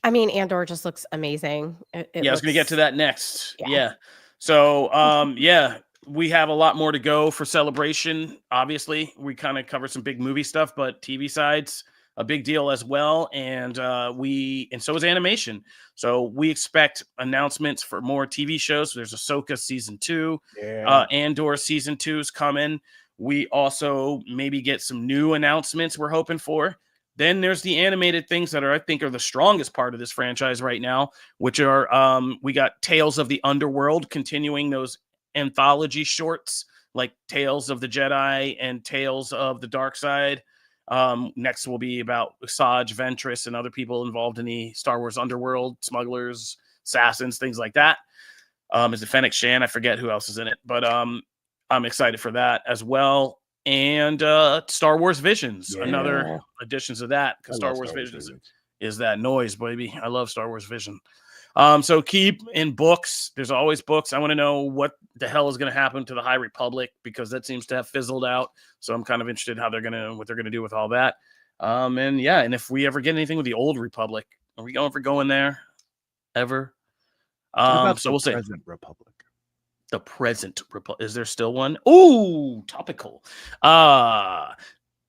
I mean, Andor just looks amazing. I was going to get to that next. Yeah. Yeah. So, we have a lot more to go for Celebration. Obviously, we kind of covered some big movie stuff, but TV side's a big deal as well. And so is animation. So we expect announcements for more TV shows. There's Ahsoka season 2. Andor season 2 is coming. We also maybe get some new announcements we're hoping for. Then there's the animated things that I think are the strongest part of this franchise right now, which are we got Tales of the Underworld, continuing those anthology shorts like Tales of the Jedi and Tales of the Dark Side. Next will be about Asajj Ventress and other people involved in the Star Wars underworld, smugglers, assassins, things like that. Is it Fennec Shan? I forget who else is in it, but I'm excited for that as well. And Star Wars Visions, another additions of that, because Star Wars Visions is that noise, baby. I love Star Wars Vision. So keep in books. There's always books. I want to know what the hell is going to happen to the High Republic, because that seems to have fizzled out. So I'm kind of interested what they're gonna do with all that. And if we ever get anything with the Old Republic, are we going there ever? So we'll see. Present Republic. The present Republic. Is there still one? Ooh, topical.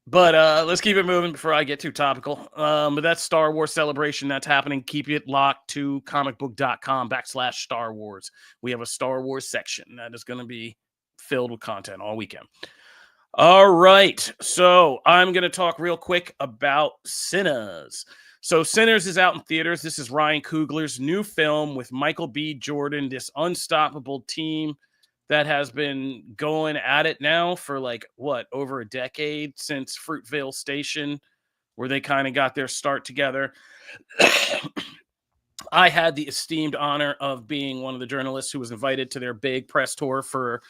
But let's keep it moving before I get too topical. But that's Star Wars Celebration. That's happening. Keep it locked to comicbook.com/Star Wars. We have a Star Wars section that is going to be filled with content all weekend. All right. So I'm going to talk real quick about Sinners. So Sinners is out in theaters. This is Ryan Coogler's new film with Michael B. Jordan, this unstoppable team that has been going at it now for over a decade, since Fruitvale Station, where they kind of got their start together. I had the esteemed honor of being one of the journalists who was invited to their big press tour for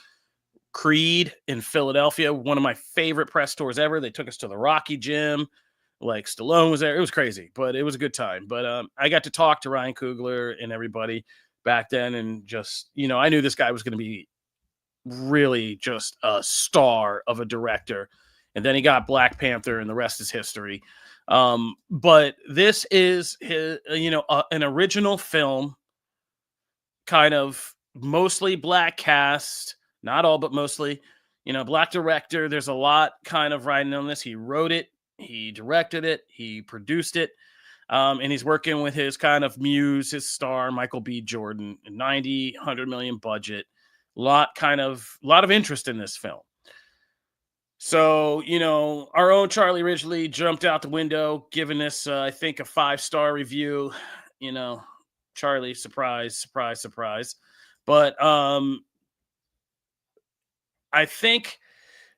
Creed in Philadelphia. One of my favorite press tours ever. They took us to the Rocky Gym. Stallone was there. It was crazy, but it was a good time. But I got to talk to Ryan Coogler and everybody back then, and just, I knew this guy was going to be really just a star of a director. And then he got Black Panther, and the rest is history. But this is his, an original film, kind of mostly black cast, not all, but mostly, black director. There's a lot kind of riding on this. He wrote it, he directed it, he produced it. And he's working with his kind of muse, his star, Michael B. Jordan, 100 million budget. A lot of interest in this film. So, our own Charlie Ridgely jumped out the window, giving this, I think, a 5-star review. Charlie, surprise. But I think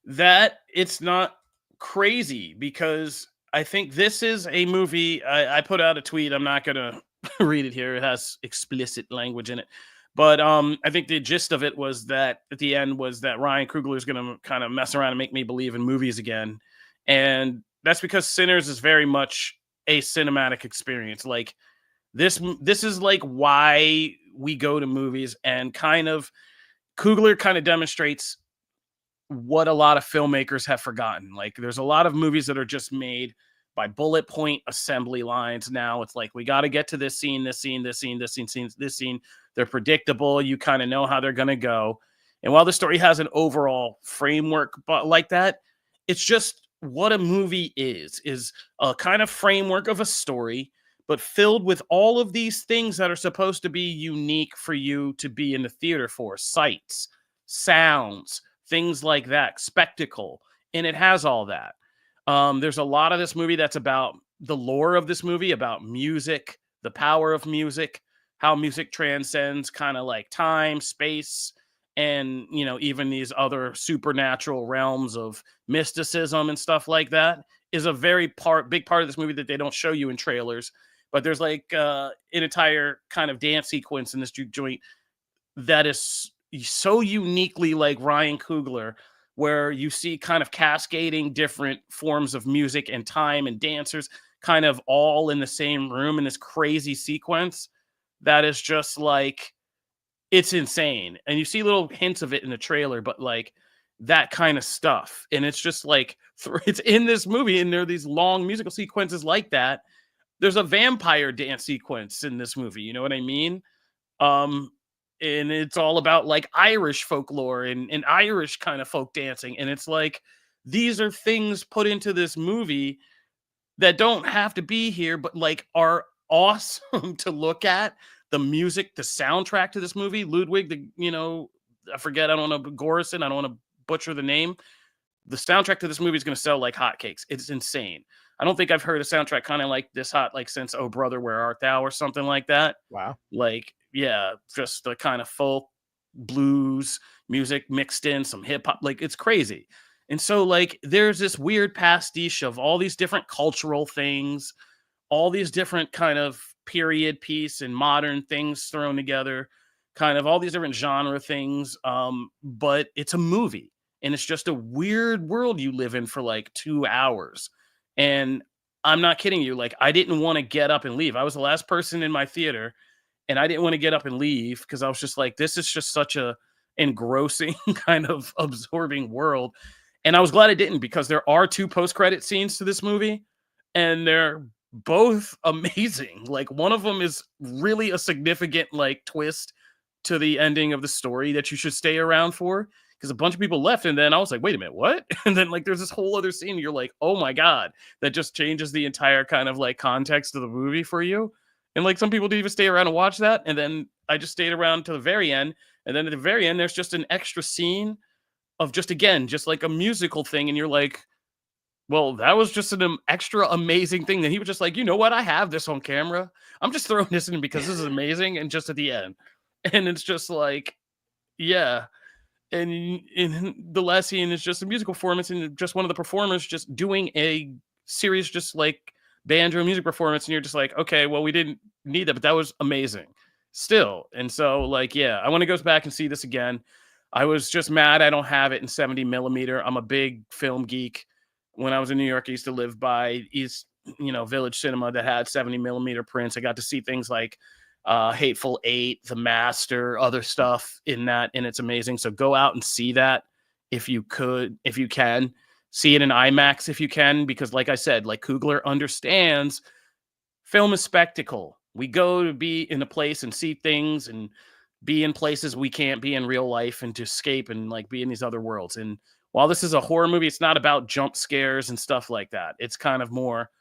that it's not crazy, because I think this is a movie. I put out a tweet. I'm not going to read it here. It has explicit language in it. But I think the gist of it was that at the end was that Ryan Coogler is going to kind of mess around and make me believe in movies again. And that's because Sinners is very much a cinematic experience. Like this is like why we go to movies, and Coogler kind of demonstrates what a lot of filmmakers have forgotten. Like there's a lot of movies that are just made by bullet point assembly lines. Now it's like, we got to get to this scene. They're predictable. You kind of know how they're going to go. And while the story has an overall framework but like that, it's just what a movie is a kind of framework of a story, but filled with all of these things that are supposed to be unique for you to be in the theater for: sights, sounds, things like that, spectacle. And it has all that. There's a lot of this movie that's about the lore of this movie, about music, the power of music, how music transcends kind of like time, space, and, even these other supernatural realms of mysticism and stuff like that, is a big part of this movie that they don't show you in trailers. But there's like an entire kind of dance sequence in this joint that is so uniquely like Ryan Coogler, where you see kind of cascading different forms of music and time and dancers kind of all in the same room in this crazy sequence that is just like it's insane. And you see little hints of it in the trailer, but like that kind of stuff. And it's just like, it's in this movie, and there are these long musical sequences like that. There's a vampire dance sequence in this movie. You know what I mean? Um, and it's all about like Irish folklore and Irish kind of folk dancing. And it's like, these are things put into this movie that don't have to be here, but like are awesome to look at. The music, the soundtrack to this movie, Ludwig, I forget, I don't know, Gorison, I don't want to butcher the name. The soundtrack to this movie is going to sell like hotcakes. It's insane. I don't think I've heard a soundtrack kind of like this hot, like since Oh Brother, Where Art Thou or something like that. Wow. Like, yeah, just the kind of folk blues music mixed in, some hip hop, like it's crazy. And so like there's this weird pastiche of all these different cultural things, all these different kind of period piece and modern things thrown together, kind of all these different genre things. But it's a movie, and it's just a weird world you live in for like 2 hours. And I'm not kidding you. Like, I didn't want to get up and leave. I was the last person in my theater, and I didn't want to get up and leave because I was just like, this is just such a engrossing kind of absorbing world. And I was glad I didn't, because there are 2 post-credit scenes to this movie, and they're both amazing. Like, one of them is really a significant like twist to the ending of the story that you should stay around for, because a bunch of people left, and then I was like, wait a minute, what? And then like there's this whole other scene, and you're like, oh my god, that just changes the entire kind of like context of the movie for you. And like some people didn't even stay around and watch that, and then I just stayed around to the very end, and then at the very end there's just an extra scene of just, again, just like a musical thing, and you're like, well, that was just an extra amazing thing that he was just like, you know what? I have this on camera. I'm just throwing this in because this is amazing. And just at the end. And it's just like, yeah. And in the last scene is just a musical performance, and just one of the performers just doing a serious, just like banjo music performance. And you're just like, okay, well, we didn't need that, but that was amazing still. And so like, yeah, I want to go back and see this again. I was just mad I don't have it in 70 millimeter. I'm a big film geek. When I was in New York, I used to live by Village Cinema that had 70 millimeter prints. I got to see things like Hateful Eight, The Master, other stuff in that, and it's amazing. So go out and see that if you can. See it in IMAX if you can, because like I said, like Coogler understands film is spectacle. We go to be in a place and see things and be in places we can't be in real life, and to escape and like be in these other worlds. And while this is a horror movie, it's not about jump scares and stuff like that. It's kind of more,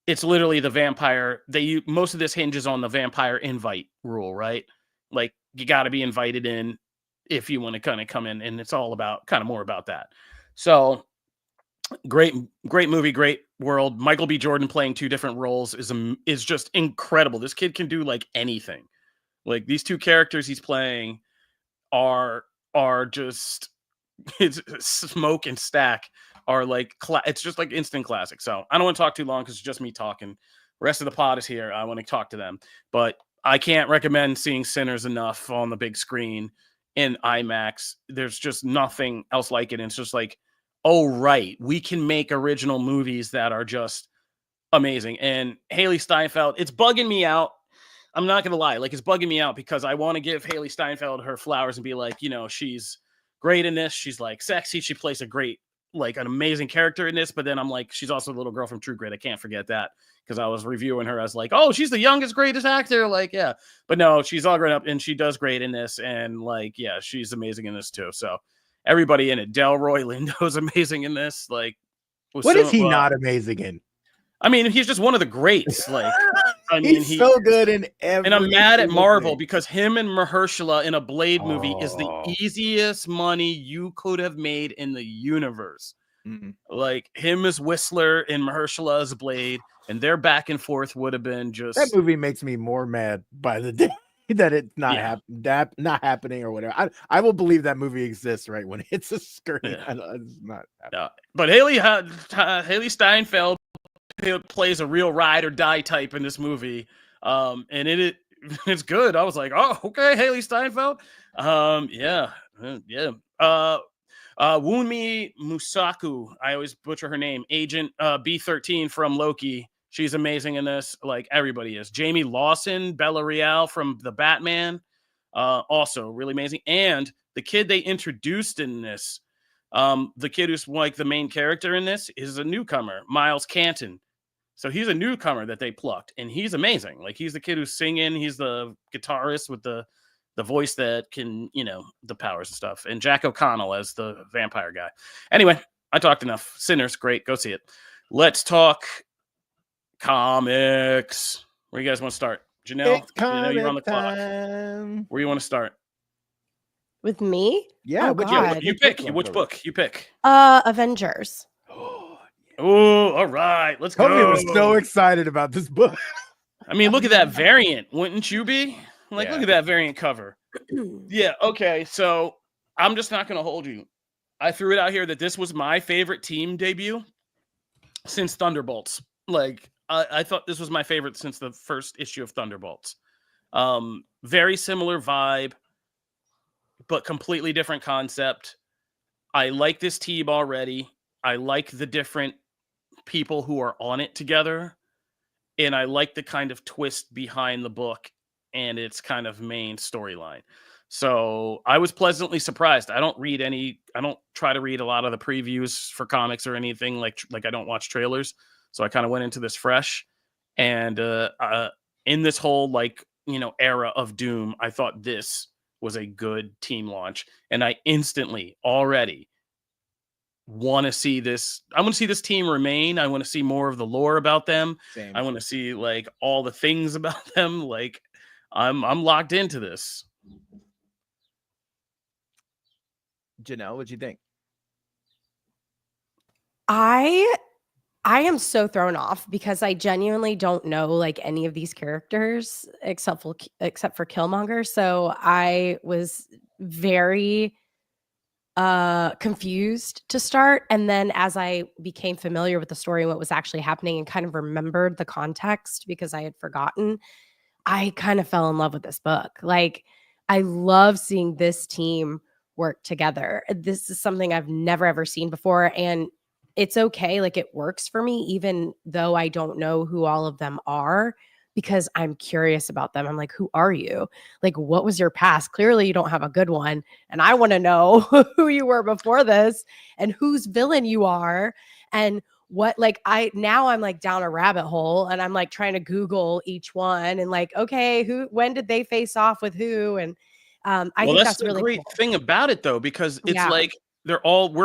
it's literally the vampire. Most of this hinges on the vampire invite rule, right? Like, you got to be invited in if you want to kind of come in, and it's all about kind of more about that. So great movie, great world. Michael B. Jordan playing 2 different roles is just incredible. This kid can do like anything. Like, these 2 characters he's playing are just, it's Smoke and Stack are like it's just like instant classic. So I don't want to talk too long because it's just me talking. The rest of the pod is here. I want to talk to them, but I can't recommend seeing Sinners enough on the big screen in IMAX. There's just nothing else like it. And it's just like, oh right, we can make original movies that are just amazing. And Haley Steinfeld, it's bugging me out. I'm not gonna lie, like, it's bugging me out because I want to give Haley Steinfeld her flowers and be like, she's great in this. She's like sexy. She plays a great, like an amazing character in this. But then I'm like, she's also the little girl from True Grit. I can't forget that, because I was reviewing her as like, oh, she's the youngest, greatest actor. Like, yeah, but no, she's all grown up and she does great in this. And like, yeah, she's amazing in this too. So everybody in it, Delroy Lindo's amazing in this. Like, what is he not amazing in? I mean, he's just one of the greats. Like, I mean, he's so good in every. And I'm mad at Marvel because him and Mahershala in a Blade movie is the easiest money you could have made in the universe. Mm-hmm. Like, him as Whistler and Mahershala as Blade, and their back and forth would have been just. That movie makes me more mad by the day that it's not not happening or whatever. I will believe that movie exists right when it's a screen. Yeah. It's not happening. But Haley Steinfeld plays a real ride or die type in this movie, and it's good. I was like, oh, okay, Haley Steinfeld. Wunmi Musaku, I always butcher her name, Agent B13 from Loki. She's amazing in this. Like, everybody is. Jamie Lawson, Bella Real from the Batman. Also really amazing. And the kid they introduced in this, the kid who's like the main character in this, is a newcomer, Miles Canton. So he's a newcomer that they plucked, and he's amazing. Like, he's the kid who's singing. He's the guitarist with the voice that can, the powers and stuff. And Jack O'Connell as the vampire guy. Anyway, I talked enough. Sinners, great. Go see it. Let's talk comics. Where you guys want to start? Janelle, I know you're on the clock. Where you want to start? With me? Yeah, Oh, God. You pick. Which book? You pick. Avengers. Oh, all right. Let's go. Kobe was so excited about this book. I mean, look at that variant. Wouldn't you be? Like, look at that variant cover. Yeah, okay. So I'm just not going to hold you. I threw it out here that this was my favorite team debut since Thunderbolts. Like, I thought this was my favorite since the first issue of Thunderbolts. Very similar vibe, but completely different concept. I like this team already. I like the different people who are on it together. And I like the kind of twist behind the book and its kind of main storyline. So I was pleasantly surprised. I don't try to read a lot of the previews for comics or anything. Like I don't watch trailers. So I kind of went into this fresh. And in this whole era of Doom, I thought this was a good team launch. And I instantly already want to see this. I want to see this team remain. I want to see more of the lore about them. Same. I want to see all the things about them. Like, I'm locked into this. Janelle, what'd you think? I am so thrown off because I genuinely don't know any of these characters except for Killmonger. So I was very confused to start, and then as I became familiar with the story and what was actually happening and kind of remembered the context because I had forgotten, I kind of fell in love with this book. Like, I love seeing this team work together. This is something I've never ever seen before, and it's okay. Like, it works for me even though I don't know who all of them are, because I'm curious about them. I'm like, who are you? Like, what was your past? Clearly you don't have a good one. And I want to know who you were before this and whose villain you are. And what, I'm down a rabbit hole and I'm trying to Google each one and okay, when did they face off with who? And I think that's really great cool thing about it though, because it's we're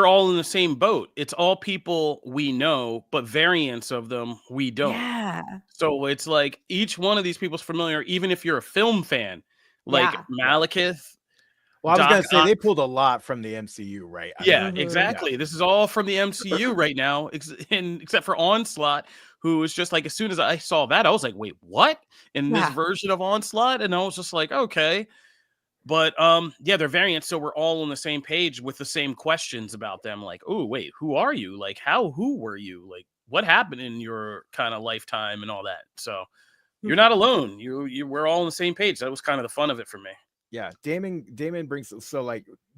all in the same boat. It's all people we know, but variants of them we don't. Yeah. So it's each one of these people's familiar, even if you're a film fan, Malekith. Well, I was going to say they pulled a lot from the MCU, right? Exactly. Yeah. This is all from the MCU right now, except for Onslaught, who was just as soon as I saw that, I was like, wait, what? In this version of Onslaught? And I was just like, okay. But they're variants, so we're all on the same page with the same questions about them. Like, oh, wait, who are you? Like, who were you? Like, what happened in your kind of lifetime and all that? So you're not alone. We're all on the same page. That was kind of the fun of it for me. Yeah, Damon brings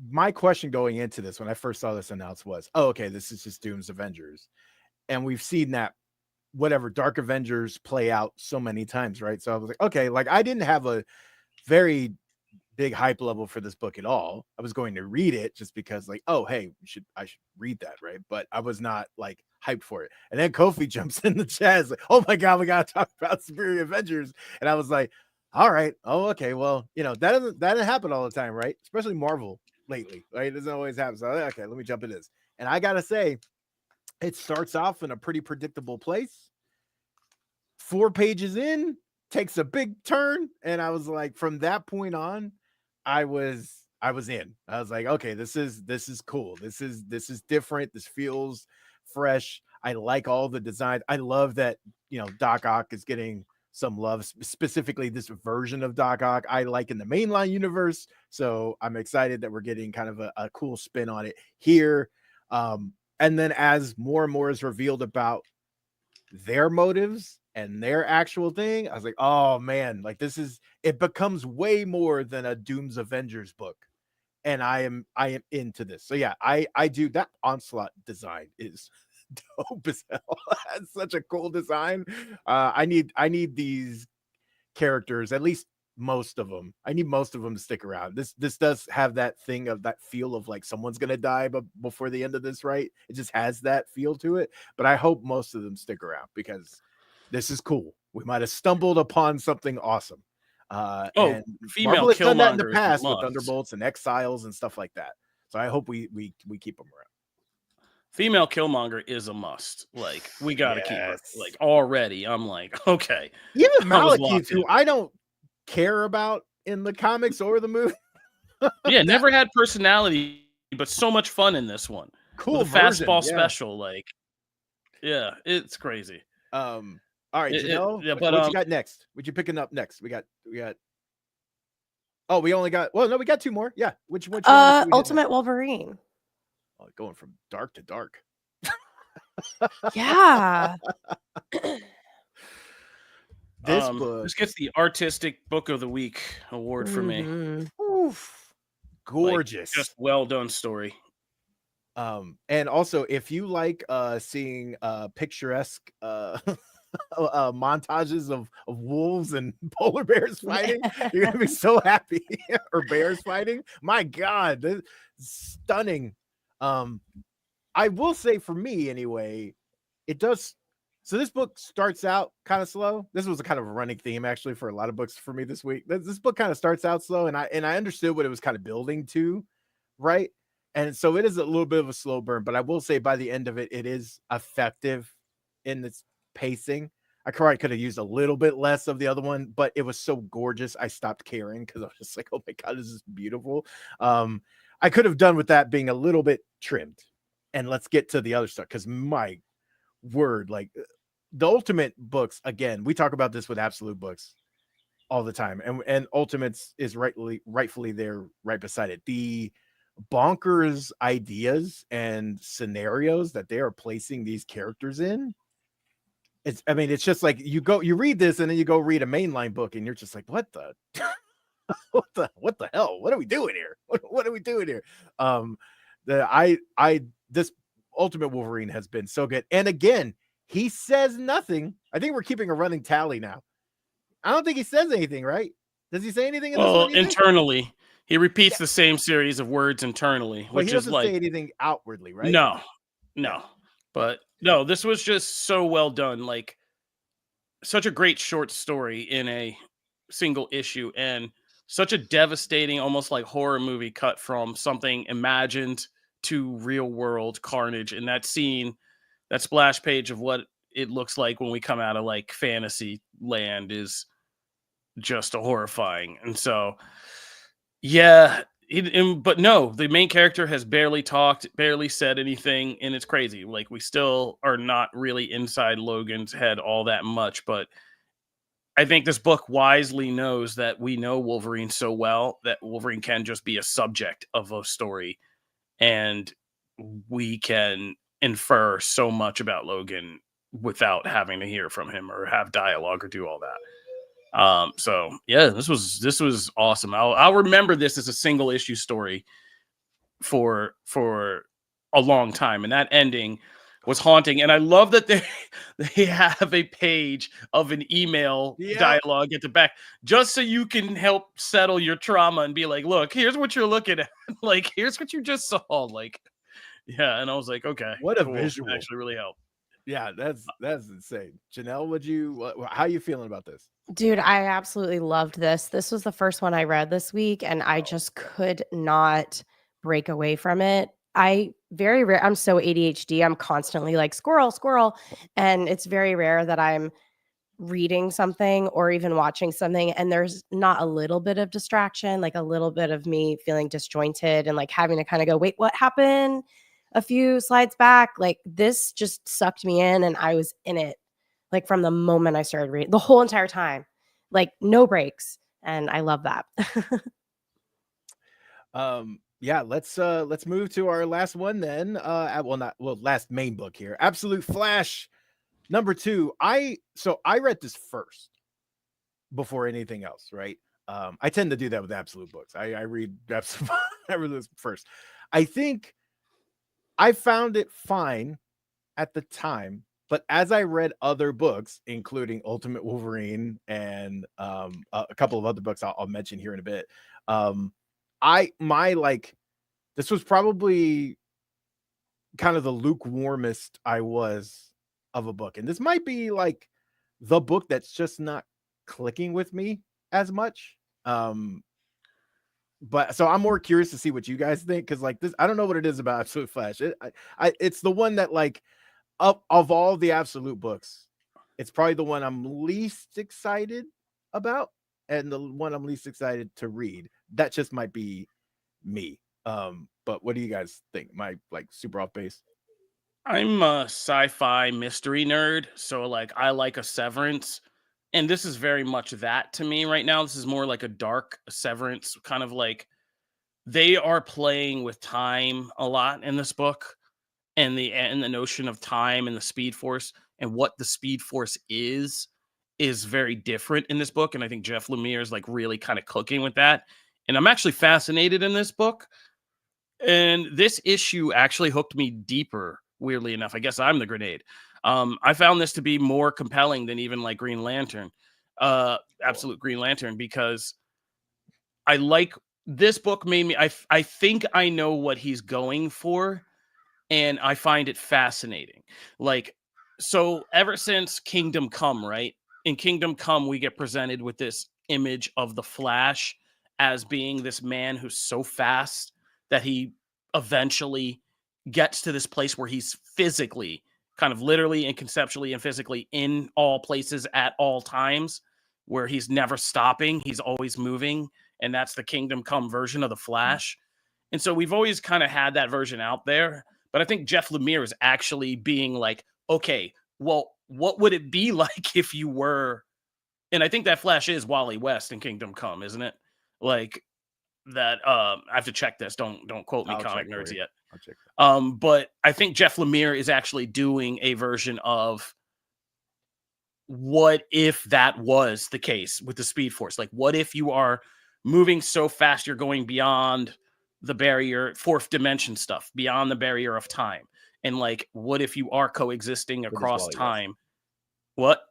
my question going into this when I first saw this announced was, oh, okay, this is just Doom's Avengers, and we've seen that Dark Avengers play out so many times, right? So I was like, okay, I didn't have a very big hype level for this book at all. I was going to read it just because oh, hey, I should read that, right? But I was not hyped for it. And then Kofi jumps in the chat, like, oh my God, we gotta talk about Superior Avengers. And I was like, all right, oh, okay, well, that doesn't happen all the time, right? Especially Marvel lately, right? It doesn't always happen. So okay, let me jump in this. And I gotta say, it starts off in a pretty predictable place. 4 pages in, takes a big turn, and I was like, from that point on, I was in. I was like, okay, this is cool. This is different. This feels fresh. I like all the designs. I love that, Doc Ock is getting some love, specifically this version of Doc Ock I like in the mainline universe. So I'm excited that we're getting kind of a cool spin on it here. And then as more and more is revealed about their motives and their actual thing, I was like, oh man, it becomes way more than a Doom's Avengers book. And I am into this. So yeah, I do. That Onslaught design is dope as hell. That's such a cool design. I need these characters, at least most of them. I need most of them to stick around. This does have that thing of that feel of like someone's gonna die, but before the end of this, right? It just has that feel to it. But I hope most of them stick around because this is cool. We might have stumbled upon something awesome. Oh, And female Marvel has done that in the Killmonger is a past with must. Thunderbolts and Exiles and stuff like that. So I hope we keep them around. Female Killmonger is a must. Like, we got to keep her. Yes. Like, already, I'm like, okay. Even I was Malekith, locked in. who I don't care about in the comics or the movie. Yeah, never had personality, but so much fun in this one. Cool With a version, fastball yeah. special, like, yeah, it's crazy. All right, Janelle, yeah, what you got next? What you picking up next? We got. Oh, we only got. Well, no, we got two more. Yeah, which one? Ultimate Wolverine. Oh, going from dark to dark. Yeah. This book. This gets the Artistic Book of the Week award for me. Oof, gorgeous, Like, just well done story. And also if you like seeing picturesque montages of wolves and polar bears fighting, you're gonna be so happy. Or bears fighting, my god, this is stunning. I will say for me anyway, it does. So this book starts out kind of slow. This was a kind of a running theme actually for a lot of books for me this week. This book kind of starts out slow, and I understood what it was kind of building to, right? And so it is a little bit of a slow burn, but I will say by the end of it, it is effective in its pacing. I probably could have used a little bit less of the other one, but it was so gorgeous. I stopped caring because I was just like, oh my God, this is beautiful. I could have done with that being a little bit trimmed. And let's get to the other stuff. Because my word, like the Ultimate books, again, we talk about this with Absolute books all the time. And Ultimates is rightfully there right beside it. The bonkers ideas and scenarios that they are placing these characters in, it's just like you read this and then you go read a mainline book and you're just like, what the what the hell, what are we doing here? What are we doing here? This Ultimate Wolverine has been so good. And again, he says nothing. I think we're keeping a running tally now. I don't think he says anything, right? Does he say anything in this one? Internally, he repeats the same series of words internally, but which he doesn't is like say anything outwardly, right? No. But no, this was just so well done. Like, such a great short story in a single issue, and such a devastating, almost like horror movie cut from something imagined to real world carnage. And that scene, that splash page of what it looks like when we come out of like fantasy land is just horrifying. And so, yeah, but no, the main character has barely talked, barely said anything, and it's crazy. Like, we still are not really inside Logan's head all that much, but I think this book wisely knows that we know Wolverine so well that Wolverine can just be a subject of a story, and we can infer so much about Logan without having to hear from him or have dialogue or do all that. So yeah, this was awesome. I'll remember this as a single issue story for a long time, and that ending was haunting. And I love that they have a page of an email dialogue at the back, just so you can help settle your trauma and be like, look, here's what you're looking at. Like, here's what you just saw. Like, yeah. And I was like, okay, what a visual. That actually really helped. Yeah, that's insane. Janelle, how you feeling about this? Dude, I absolutely loved this. This was the first one I read this week, and I just could not break away from it. I'm so ADHD. I'm constantly like squirrel. And it's very rare that I'm reading something or even watching something and there's not a little bit of distraction, like a little bit of me feeling disjointed and like having to kind of go, wait, what happened a few slides back? Like, this just sucked me in and I was in it. Like, from the moment I started reading, the whole entire time, like no breaks. And I love that. Yeah, let's move to our last one then. Last main book here. Absolute Flash number 2. I read this first before anything else, right? I tend to do that with Absolute books. I read Absolute I read this first. I think I found it fine at the time, But as I read other books, including Ultimate Wolverine and a couple of other books I'll mention here in a bit, this was probably kind of the lukewarmest I was of a book. And this might be like the book that's just not clicking with me as much. But so I'm more curious to see what you guys think, because like this, I don't know what it is about Absolute Flash. It's the one that like of all the Absolute books, it's probably the one I'm least excited about, and the one I'm least excited to read. That just might be me. But what do you guys think? Am I like super off base? I'm a sci-fi mystery nerd, so like I like a Severance, and this is very much that to me right now. This is more like a dark Severance, kind of like they are playing with time a lot in this book, and the notion of time and the Speed Force and what the Speed Force is very different in this book, and I think Jeff Lemire is like really kind of cooking with that, and I'm actually fascinated in this book. And this issue actually hooked me deeper, weirdly enough. I guess I'm the grenade. I found this to be more compelling than even like Green Lantern, Absolute Green Lantern, because I like this book made me. I think I know what he's going for, and I find it fascinating. Like, so ever since Kingdom Come, right? In Kingdom Come, we get presented with this image of the Flash as being this man who's so fast that he eventually gets to this place where he's physically, kind of literally and conceptually and physically in all places at all times, where he's never stopping, he's always moving. And that's the Kingdom Come version of the Flash. And so we've always kind of had that version out there. But I think Jeff Lemire is actually being like, okay, well, what would it be like if you were? And I think that Flash is Wally West in Kingdom Come, isn't it? Like that. I have to check this. Don't quote me, I'll comic check for nerds you. yet. I'll check that. But I think Jeff Lemire is actually doing a version of what if that was the case with the Speed Force? Like, what if you are moving so fast you're going beyond the barrier, fourth dimension stuff, beyond the barrier of time? And like, what if you are coexisting across Wally West. time? What?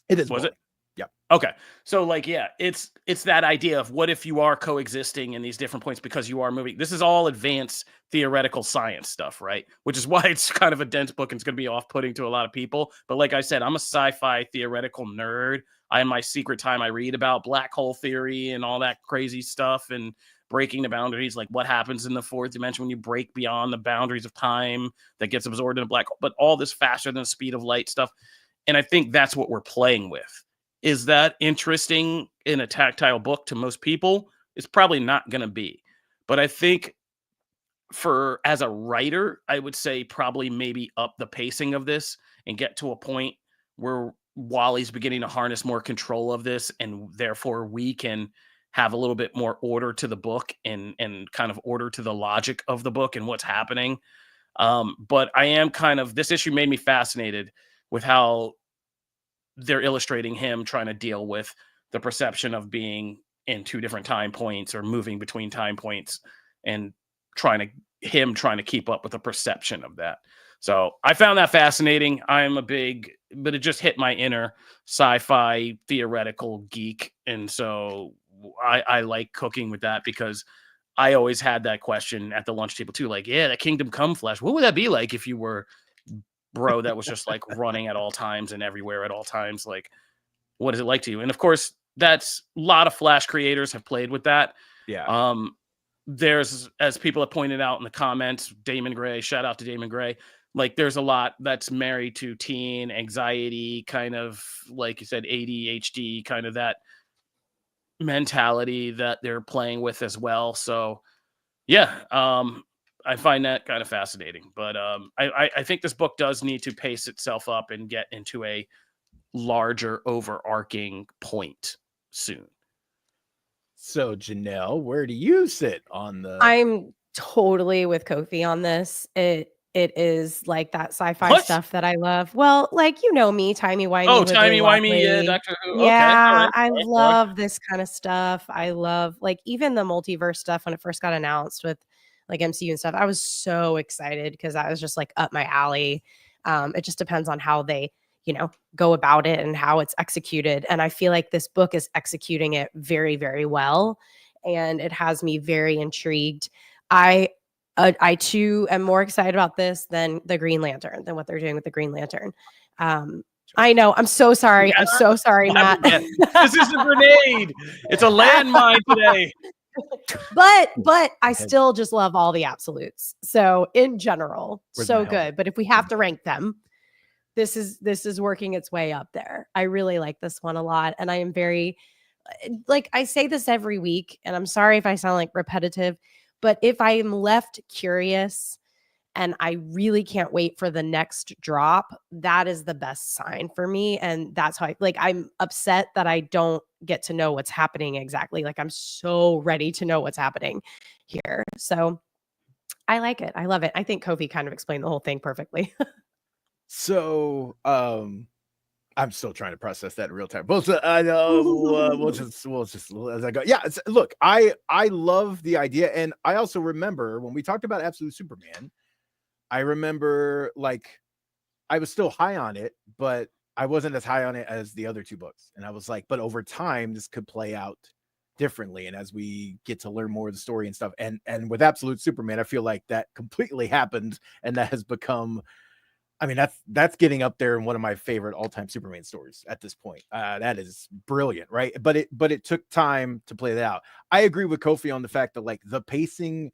It is. Was Wally. it? Yeah. Okay. So like, yeah, it's that idea of what if you are coexisting in these different points because you are moving. This is all advanced theoretical science stuff, right? Which is why it's kind of a dense book and it's going to be off-putting to a lot of people. But like I said, I'm a sci-fi theoretical nerd. In my secret time, I read about black hole theory and all that crazy stuff and breaking the boundaries, like what happens in the fourth dimension when you break beyond the boundaries of time that gets absorbed in a black hole, but all this faster than the speed of light stuff. And I think that's what we're playing with. Is that interesting in a tactile book to most people? It's probably not going to be. But I think as a writer, I would say probably maybe up the pacing of this and get to a point where Wally's beginning to harness more control of this, and therefore we can have a little bit more order to the book and kind of order to the logic of the book and what's happening. But I am this issue made me fascinated with how they're illustrating him trying to deal with the perception of being in two different time points or moving between time points and trying to keep up with the perception of that. So I found that fascinating. But it just hit my inner sci-fi theoretical geek. And so I like cooking with that because I always had that question at the lunch table too. Like, yeah, that Kingdom Come Flash, what would that be like if you were bro that was just like running at all times and everywhere at all times? Like, what is it like to you? And of course, that's a lot of Flash creators have played with that. Yeah. There's, as people have pointed out in the comments, Damon Gray, shout out to Damon Gray. Like, there's a lot that's married to teen anxiety, kind of like you said, ADHD, kind of that mentality that they're playing with as well. So, yeah, I find that kind of fascinating. But I think this book does need to pace itself up and get into a larger overarching point soon. So Janelle, where do you sit on the? I'm totally with Kofi on this. It is like that sci-fi stuff that I love. Well, like, you know me, timey-wimey. Oh, timey-wimey, yeah, Doctor Who. Okay, yeah, all I right. love this kind of stuff. I love, like, even the multiverse stuff when it first got announced with like MCU and stuff. I was so excited because that was just like up my alley. It just depends on how they, go about it and how it's executed. And I feel like this book is executing it very, very well. And it has me very intrigued. I too am more excited about this than the Green Lantern, than what they're doing with the Green Lantern. I know. I'm so sorry. Yeah, I'm so sorry, Matt. This is a grenade. It's a landmine today. But I still just love all the absolutes. So in general, Where's so my helmet? good. But if we have to rank them, this is working its way up there. I really like this one a lot. And I am very, like, I say this every week, and I'm sorry if I sound like repetitive, but if I am left curious and I really can't wait for the next drop, that is the best sign for me. And that's how I'm upset that I don't get to know what's happening exactly. Like, I'm so ready to know what's happening here. So I like it. I love it. I think Kofi kind of explained the whole thing perfectly. So, I'm still trying to process that in real time. But I know we'll just as I go. Yeah, look, I love the idea, and I also remember when we talked about Absolute Superman. I remember I was still high on it, but I wasn't as high on it as the other two books. And I was like, but over time, this could play out differently. And as we get to learn more of the story and stuff, and with Absolute Superman, I feel like that completely happened, and that has become. I mean, that's getting up there in one of my favorite all-time Superman stories at this point. That is brilliant, right? But it took time to play that out. I agree with Kofi on the fact that the pacing,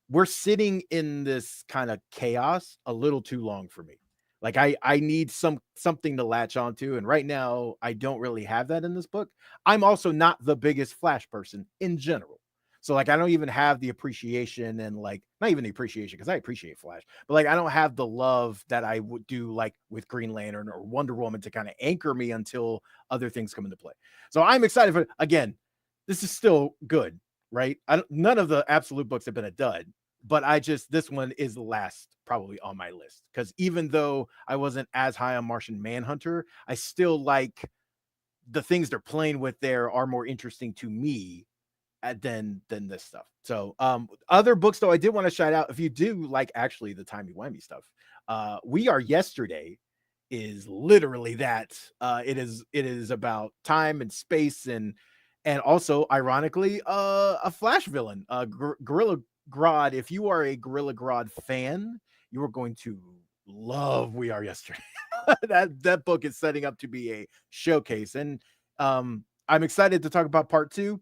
we're sitting in this kind of chaos a little too long for me. I need something to latch onto, and right now I don't really have that in this book. I'm also not the biggest Flash person in general. So I don't even have the appreciation and not even the appreciation, because I appreciate Flash, but I don't have the love that I would do with Green Lantern or Wonder Woman to kind of anchor me until other things come into play. So I'm excited for, again, this is still good, right? None of the Absolute books have been a dud, but this one is last probably on my list, because even though I wasn't as high on Martian Manhunter, I still like the things they're playing with there are more interesting to me than this stuff. So other books though, I did want to shout out, if you do like actually the timey-wimey stuff, We Are Yesterday is literally that. It is about time and space, and also ironically a Flash villain, Gorilla Grodd. If you are a Gorilla Grodd fan, you are going to love We Are Yesterday. that book is setting up to be a showcase, and I'm excited to talk about part 2,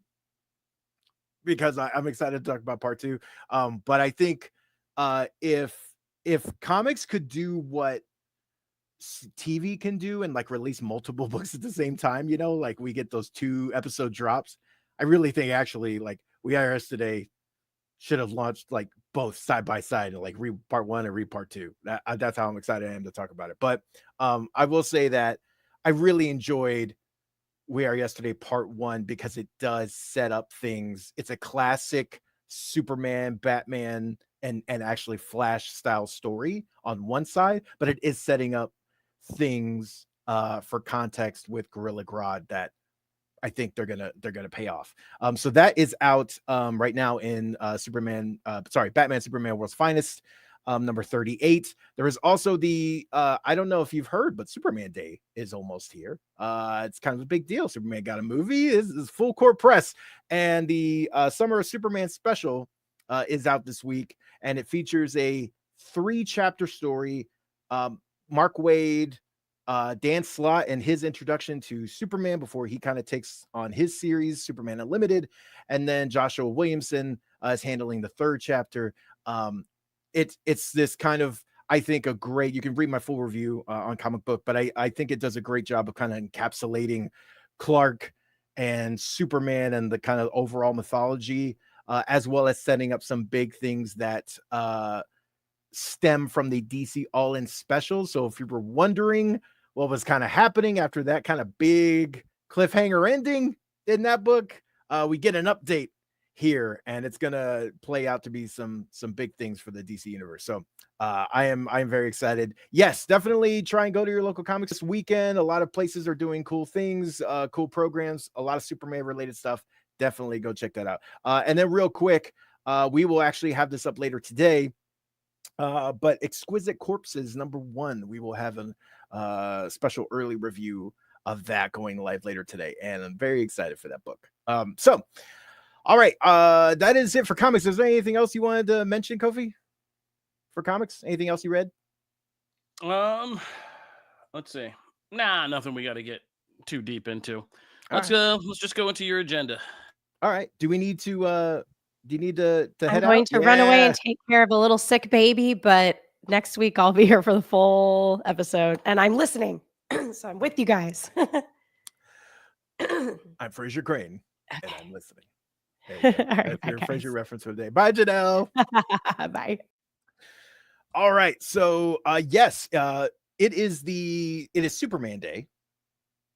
because I'm excited to talk about part 2. But I think if comics could do what TV can do and release multiple books at the same time, we get those 2 episode drops, I really think actually We Are Yesterday should have launched both side by side, and read part 1 and read part 2. That's how I'm excited I am to talk about it. But I will say that I really enjoyed We Are Yesterday part 1, because it does set up things. It's a classic Superman, Batman, and actually Flash style story on one side, but it is setting up things for context with Gorilla Grodd that I think they're gonna pay off. So that is out right now in Batman Superman World's Finest, number 38. There is also the I don't know if you've heard, but Superman Day is almost here. It's kind of a big deal. Superman got a movie. This is full court press, and the Summer of Superman special is out this week, and it features a 3-chapter story. Mark Waid, Dan Slott, and his introduction to Superman before he kind of takes on his series, Superman Unlimited, and then Joshua Williamson is handling the 3rd chapter. It's this kind of, I think, a great, you can read my full review on ComicBook, but I think it does a great job of kind of encapsulating Clark and Superman and the kind of overall mythology, as well as setting up some big things that stem from the DC All-In special. So if you were wondering what was kind of happening after that kind of big cliffhanger ending in that book, we get an update here, and it's gonna play out to be some big things for the DC universe. So I am very excited. Yes, definitely try and go to your local comics this weekend. A lot of places are doing cool things, cool programs, a lot of Superman related stuff. Definitely go check that out. And then real quick, we will actually have this up later today. But Exquisite Corpses #1, we will have a special early review of that going live later today, and I'm very excited for that book. So all right, that is it for comics. Is there anything else you wanted to mention, Kofi, for comics? Anything else you read? Let's see. Nah, nothing we got to get too deep into. All Let's just go into your agenda. All right. Do we need to do you need to I'm head going out? to run away Yeah. and take care of a little sick baby, but next week I'll be here for the full episode and I'm listening. So I'm with you guys. I'm Fraser Crane, and Okay. I'm listening. There you go. All right, That's bye, your Fraser guys. reference for the day. Bye, Janelle. Bye. All right. So yes, it is Superman Day,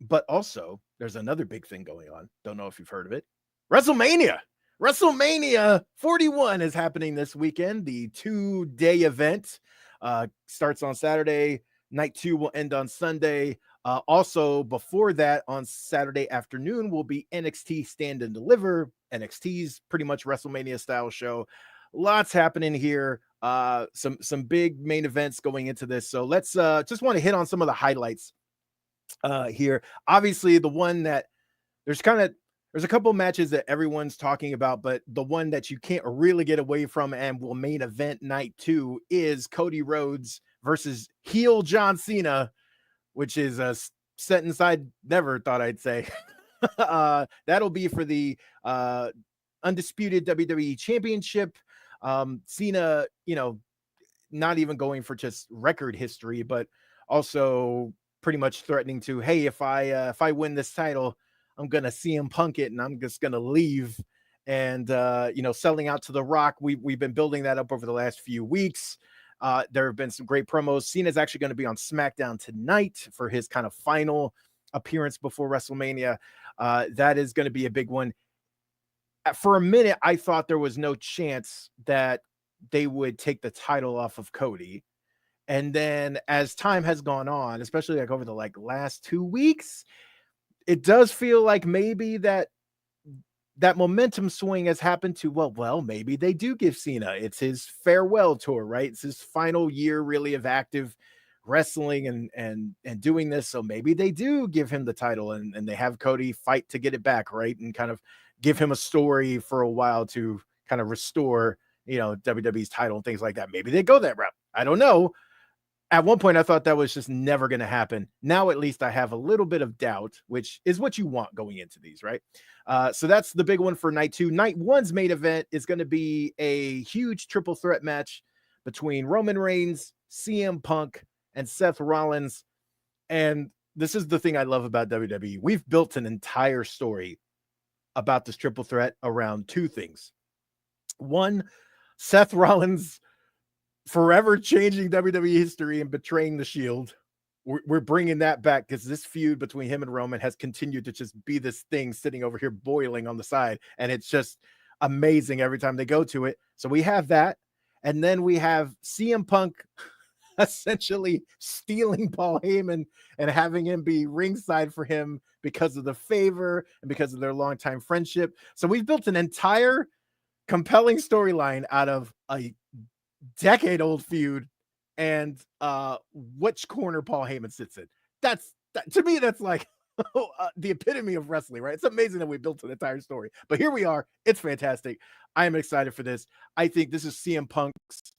but also there's another big thing going on. Don't know if you've heard of it. WrestleMania 41 is happening this weekend. The 2-day event starts on Saturday. Night 2 will end on Sunday. Also, before that, on Saturday afternoon, will be NXT Stand and Deliver. NXT's pretty much WrestleMania style show. Lots happening here. Some big main events going into this. So let's just want to hit on some of the highlights here. Obviously, the one that there's a couple matches that everyone's talking about, but the one that you can't really get away from and will main event night 2 is Cody Rhodes versus heel John Cena, which is a sentence I never thought I'd say. That'll be for the undisputed WWE Championship. Cena, not even going for just record history, but also pretty much threatening to, hey, if I win this title, I'm gonna CM Punk it and I'm just gonna leave. And selling out to The Rock. We've been building that up over the last few weeks. There have been some great promos. Cena's actually going to be on SmackDown tonight for his kind of final appearance before WrestleMania. That is going to be a big one. For a minute, I thought there was no chance that they would take the title off of Cody. And then as time has gone on, especially like over the last 2 weeks, it does feel like maybe that momentum swing has happened to, well, maybe they do give Cena. It's his farewell tour, right? It's his final year really of active wrestling and doing this. So maybe they do give him the title and they have Cody fight to get it back, right? And kind of give him a story for a while to kind of restore, WWE's title and things like that. Maybe they go that route. I don't know. At one point, I thought that was just never going to happen. Now, at least I have a little bit of doubt, which is what you want going into these, right? So that's the big one for night 2. Night 1's main event is going to be a huge triple threat match between Roman Reigns, CM Punk, and Seth Rollins. And this is the thing I love about WWE. We've built an entire story about this triple threat around 2 things. One, Seth Rollins forever changing WWE history and betraying the Shield. We're bringing that back because this feud between him and Roman has continued to just be this thing sitting over here boiling on the side. And it's just amazing every time they go to it. So we have that. And then we have CM Punk essentially stealing Paul Heyman and having him be ringside for him because of the favor and because of their longtime friendship. So we've built an entire compelling storyline out of a decade-old feud and which corner Paul Heyman sits in. To me, that's like the epitome of wrestling, right? It's amazing that we built an entire story, but here we are. It's fantastic. I am excited for this. I think this is CM Punk's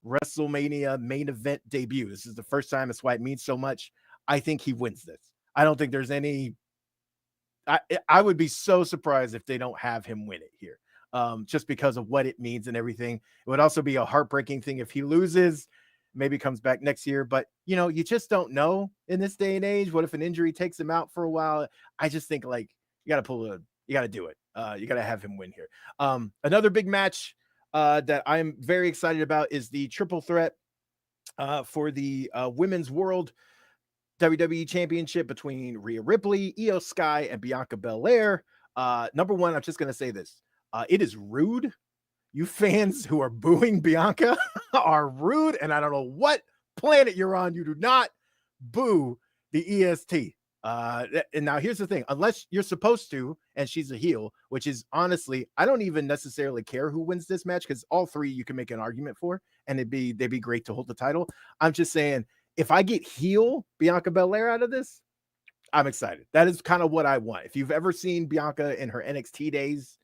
WrestleMania main event debut. This is the first time. That's why it means so much. I think he wins this. I don't think there's any. I would be so surprised if they don't have him win it here. Just because of what it means and everything. It would also be a heartbreaking thing if he loses, maybe comes back next year. But, you just don't know in this day and age. What if an injury takes him out for a while? I just think you got to do it. You got to have him win here. Another big match that I'm very excited about is the triple threat for the Women's World WWE Championship between Rhea Ripley, Io Sky, and Bianca Belair. Number one, I'm just going to say this. It is rude. You fans who are booing Bianca are rude, and I don't know what planet you're on. You do not boo the EST. And now here's the thing: unless you're supposed to, and she's a heel, which is honestly, I don't even necessarily care who wins this match because all three you can make an argument for, and they'd be great to hold the title. I'm just saying, if I get heel Bianca Belair out of this, I'm excited. That is kind of what I want. If you've ever seen Bianca in her NXT days,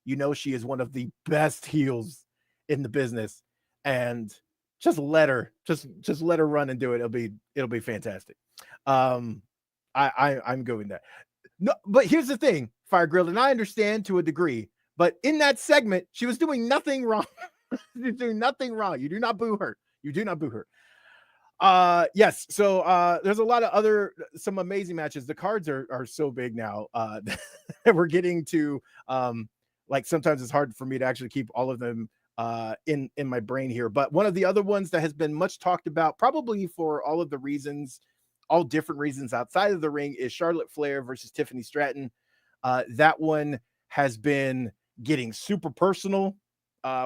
you know she is one of the best heels in the business, and just let her run and do it. It'll be fantastic. I'm going there. No, but here's the thing, Fire Grill, and I understand to a degree, but in that segment, she was doing nothing wrong. She's doing nothing wrong. You do not boo her. You do not boo her. Yes. So there's a lot of some amazing matches. The cards are so big now that we're getting to like sometimes it's hard for me to actually keep all of them in my brain here. But one of the other ones that has been much talked about, probably for all of the reasons, all different reasons outside of the ring, is Charlotte Flair versus Tiffany Stratton. That one has been getting super personal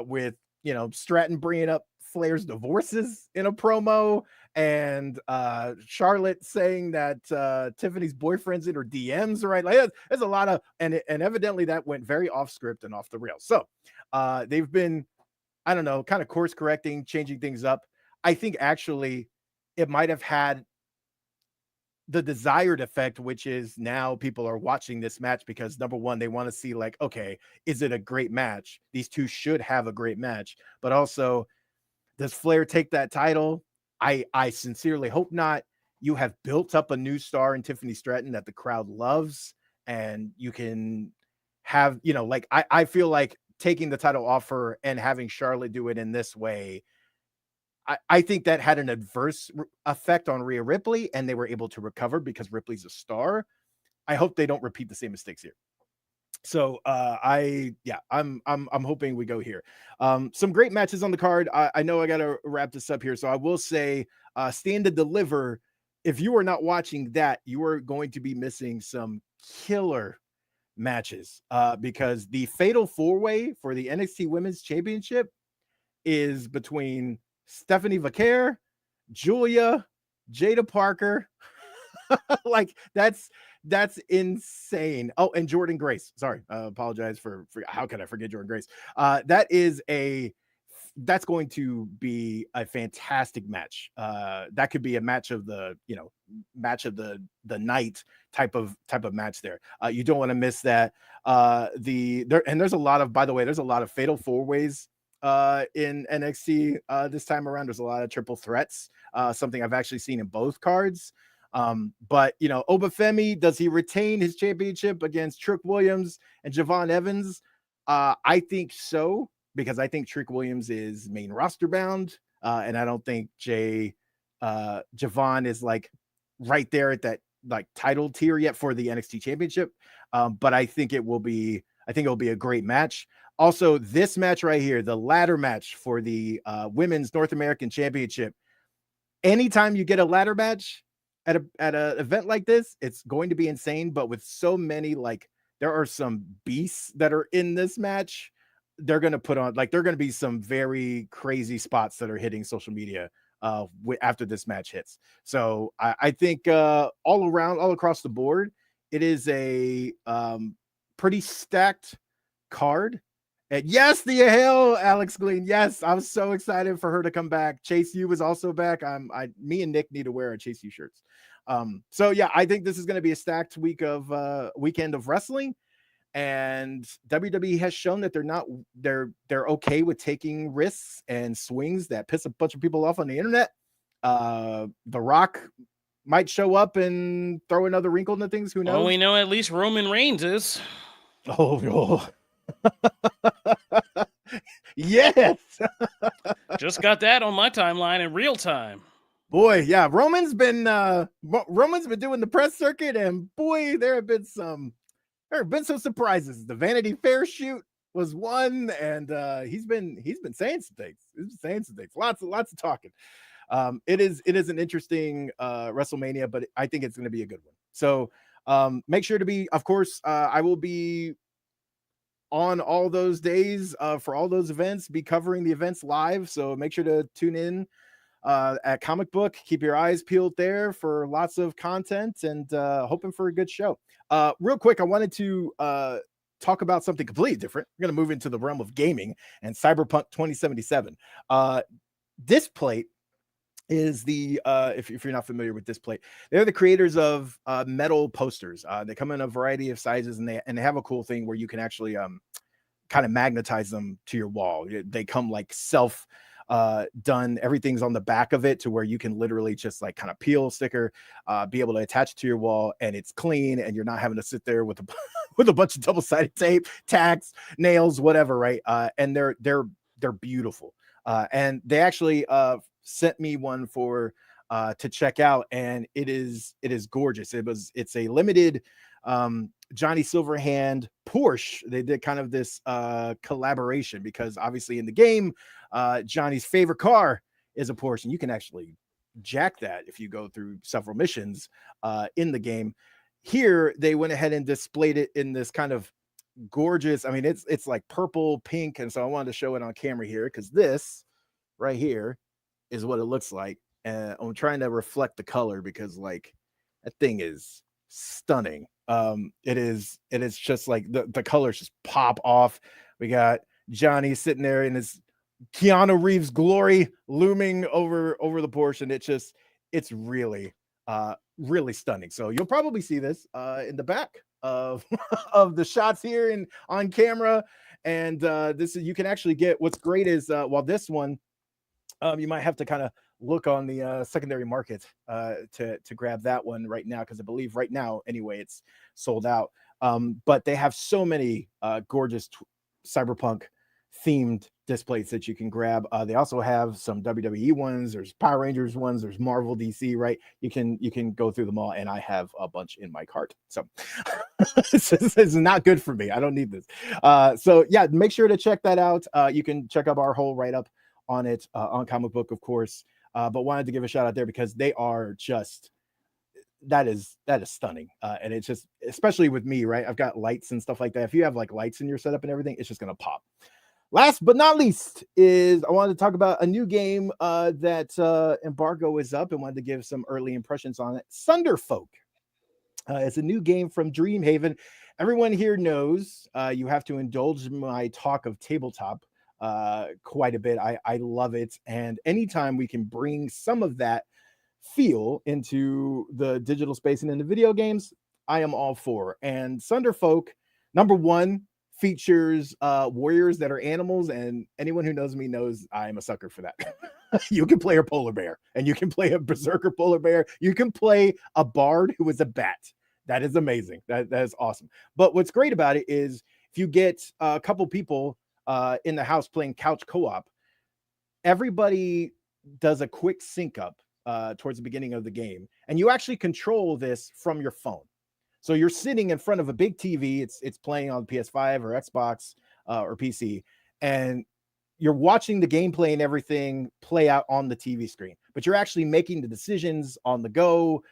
with, you know, Stratton bringing up Flair's divorces in a promo, and Charlotte saying that Tiffany's boyfriend's in her DMs, right? Like there's a lot of, and evidently that went very off script and off the rails. So they've been, I don't know, kind of course correcting, changing things up. I think actually it might have had the desired effect, which is now people are watching this match because number one, they want to see like, okay, is it a great match? These two should have a great match, but also, does Flair take that title? I sincerely hope not. You have built up a new star in Tiffany Stratton that the crowd loves, and you can have, you know, like I feel like taking the title off her and having Charlotte do it in this way, I think that had an adverse effect on Rhea Ripley, and they were able to recover because Ripley's a star. I hope they don't repeat the same mistakes here. So I'm hoping we go here. Some great matches on the card. I know I gotta wrap this up here, so I will say Stand and Deliver. If you are not watching that, you are going to be missing some killer matches because the Fatal 4-Way for the NXT Women's Championship is between Stephanie Vaquer, Julia, Jada Parker. Like that's insane. Oh, and Jordan Grace. Sorry, apologize for how could I forget Jordan Grace? That's going to be a fantastic match. That could be a match of the, you know, match of the night type of match there. You don't want to miss that. There's a lot of, by the way, there's a lot of Fatal 4-Ways in NXT this time around. There's a lot of triple threats, something I've actually seen in both cards. But you know, Obafemi, does he retain his championship against Trick Williams and Javon Evans? I think so, because I think Trick Williams is main roster bound, and I don't think Javon is like right there at that like title tier yet for the NXT championship. But I think it will be a great match. Also, this match right here, the ladder match for the women's North American Championship. Anytime you get a ladder match at an event like this, it's going to be insane. But with so many, like, there are some beasts that are in this match. They're going to put on, like, there are going to be some very crazy spots that are hitting social media after this match hits. So I think all around, all across the board, it is a pretty stacked card. And yes, the hail, Alex Glean. Yes, I was so excited for her to come back. Chase U is also back. Me and Nick need to wear our Chase U shirts. So yeah, I think this is going to be a stacked weekend of wrestling. And WWE has shown that they're okay with taking risks and swings that piss a bunch of people off on the internet. The Rock might show up and throw another wrinkle into things. Who knows? Well, we know at least Roman Reigns is. Oh. Yes. Just got that on my timeline in real time. Boy, yeah, Roman's been doing the press circuit, and boy, there have been some surprises. The Vanity Fair shoot was one, and he's been saying some things. Lots of talking. It is an interesting WrestleMania, but I think it's going to be a good one. So make sure to be, of course, I will be on all those days for all those events, be covering the events live. So make sure to tune in at Comic Book. Keep your eyes peeled there for lots of content, and hoping for a good show. Real quick, I wanted to talk about something completely different. We're going to move into the realm of gaming and Cyberpunk 2077. Displate is the if you're not familiar with Displate, they're the creators of metal posters. They come in a variety of sizes, and they have a cool thing where you can actually kind of magnetize them to your wall. They come like self done. Everything's on the back of it to where you can literally just like kind of peel a sticker, be able to attach it to your wall, and it's clean, and you're not having to sit there with a with a bunch of double-sided tape, tacks, nails, whatever, right? And they're beautiful. And they actually sent me one for to check out, and it is gorgeous. It's a limited Johnny Silverhand Porsche. They did kind of this collaboration because obviously in the game, Johnny's favorite car is a Porsche, and you can actually jack that if you go through several missions in the game. Here they went ahead and displayed it in this kind of gorgeous, I mean, it's like purple, pink, and so I wanted to show it on camera here because this right here is what it looks like. And I'm trying to reflect the color because like that thing is stunning. It is just like the colors just pop off. We got Johnny sitting there in his Keanu Reeves glory looming over the Porsche, and it's really really stunning. So you'll probably see this in the back of of the shots here and on camera. And this is, you can actually get, what's great is while this one you might have to kind of look on the secondary market to grab that one right now, because I believe right now anyway it's sold out. But they have so many gorgeous cyberpunk themed displays that you can grab. They also have some WWE ones, there's Power Rangers ones, there's Marvel, DC, right? You can go through them all, and I have a bunch in my cart. So this is not good for me. I don't need this. So yeah, make sure to check that out. You can check out our whole write-up on it on Comic Book, of course. But wanted to give a shout out there because they are just, that is stunning. And it's just, especially with me, right? I've got lights and stuff like that. If you have like lights in your setup and everything, it's just going to pop. Last but not least is I wanted to talk about a new game that embargo is up, and wanted to give some early impressions on it. Thunderfolk. It's a new game from Dreamhaven. Everyone here knows you have to indulge my talk of tabletop quite a bit. I love it, and anytime we can bring some of that feel into the digital space and into video games, I am all for. And Thunderfolk, number one, features warriors that are animals, and anyone who knows me knows I'm a sucker for that. You can play a polar bear, and you can play a berserker polar bear. You can play a bard who is a bat. That is amazing. That is awesome. But what's great about it is if you get a couple people in the house playing couch co-op, everybody does a quick sync up towards the beginning of the game, and you actually control this from your phone. So you're sitting in front of a big TV. It's playing on PS5 or Xbox or PC, and you're watching the gameplay and everything play out on the TV screen, but you're actually making the decisions on the go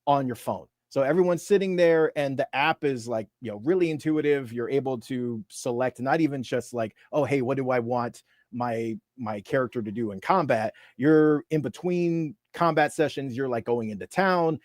on your phone. So everyone's sitting there, and the app is like, really intuitive. You're able to select, not even just like, oh, hey, what do I want my character to do in combat? You're in between combat sessions. You're like going into town,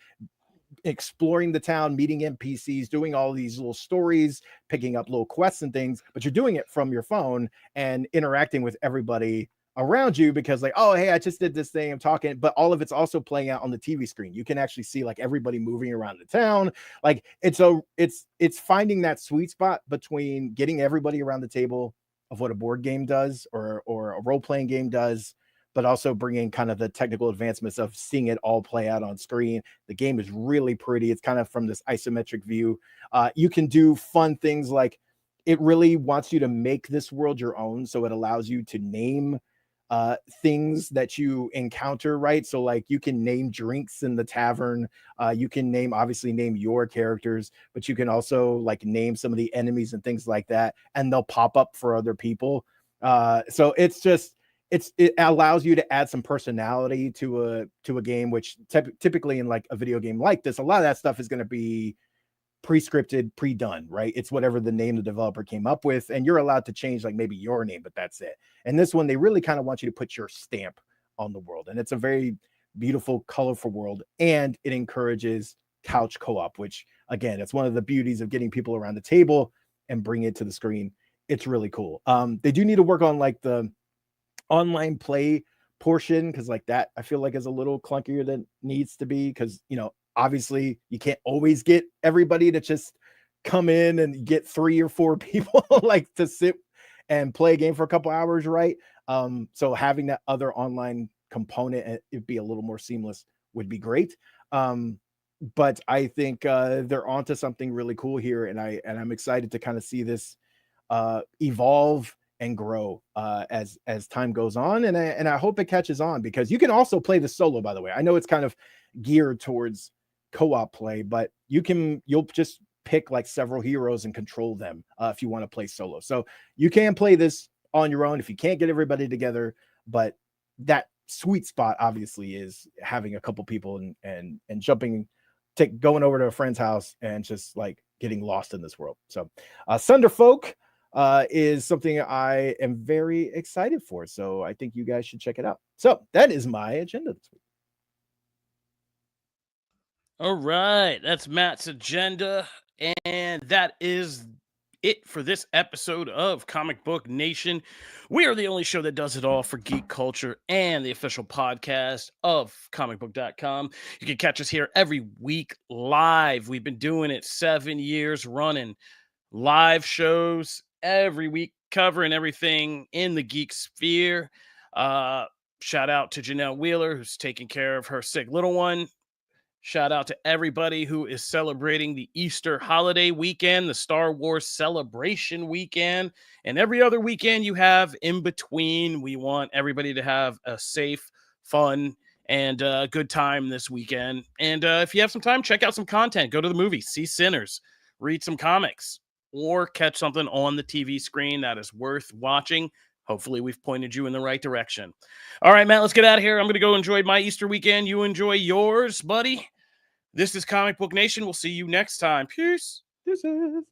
exploring the town, meeting NPCs, doing all these little stories, picking up little quests and things, but you're doing it from your phone and interacting with everybody around you, because like, oh, hey, I just did this thing, I'm talking, but all of it's also playing out on the TV screen. You can actually see like everybody moving around the town. Like it's finding that sweet spot between getting everybody around the table of what a board game does or a role-playing game does, but also bringing kind of the technical advancements of seeing it all play out on screen. The game is really pretty. It's kind of from this isometric view. You can do fun things like it really wants you to make this world your own. So it allows you to name things that you encounter, right? So like you can name drinks in the tavern. You can obviously name your characters, but you can also like name some of the enemies and things like that, and they'll pop up for other people. So it's just, it allows you to add some personality to a game, which typically in like a video game like this, a lot of that stuff is going to be pre-scripted, pre-done, right? It's whatever the name the developer came up with, and you're allowed to change like maybe your name, but that's it. And this one, they really kind of want you to put your stamp on the world. And it's a very beautiful, colorful world. And it encourages couch co-op, which again, it's one of the beauties of getting people around the table and bring it to the screen. It's really cool. They do need to work on like the online play portion, because like that I feel like is a little clunkier than needs to be, because obviously you can't always get everybody to just come in and get 3 or 4 people like to sit and play a game for a couple hours, right? So having that other online component and it'd be a little more seamless would be great. But I think they're onto something really cool here, and I'm excited to kind of see this evolve and grow as time goes on, and I hope it catches on, because you can also play the solo, by the way. I know it's kind of geared towards co-op play, but you'll just pick like several heroes and control them if you want to play solo. So you can play this on your own if you can't get everybody together, but that sweet spot obviously is having a couple people and going over to a friend's house and just like getting lost in this world. So Sunderfolk is something I am very excited for. So I think you guys should check it out. So that is my agenda this week. All right, that's Matt's agenda, and that is it for this episode of Comic Book Nation. We are the only show that does it all for geek culture and the official podcast of comicbook.com. You can catch us here every week live. We've been doing it 7 years running, live shows every week covering everything in the geek sphere. Shout out to Janelle Wheeler, who's taking care of her sick little one. Shout out to everybody who is celebrating the Easter holiday weekend, the Star Wars celebration weekend, and every other weekend you have in between. We want everybody to have a safe, fun, and good time this weekend. And if you have some time, check out some content. Go to the movies, see Sinners, read some comics, or catch something on the TV screen that is worth watching. Hopefully we've pointed you in the right direction. All right, Matt, let's get out of here. I'm going to go enjoy my Easter weekend. You enjoy yours, buddy. This is Comic Book Nation. We'll see you next time. Peace. This is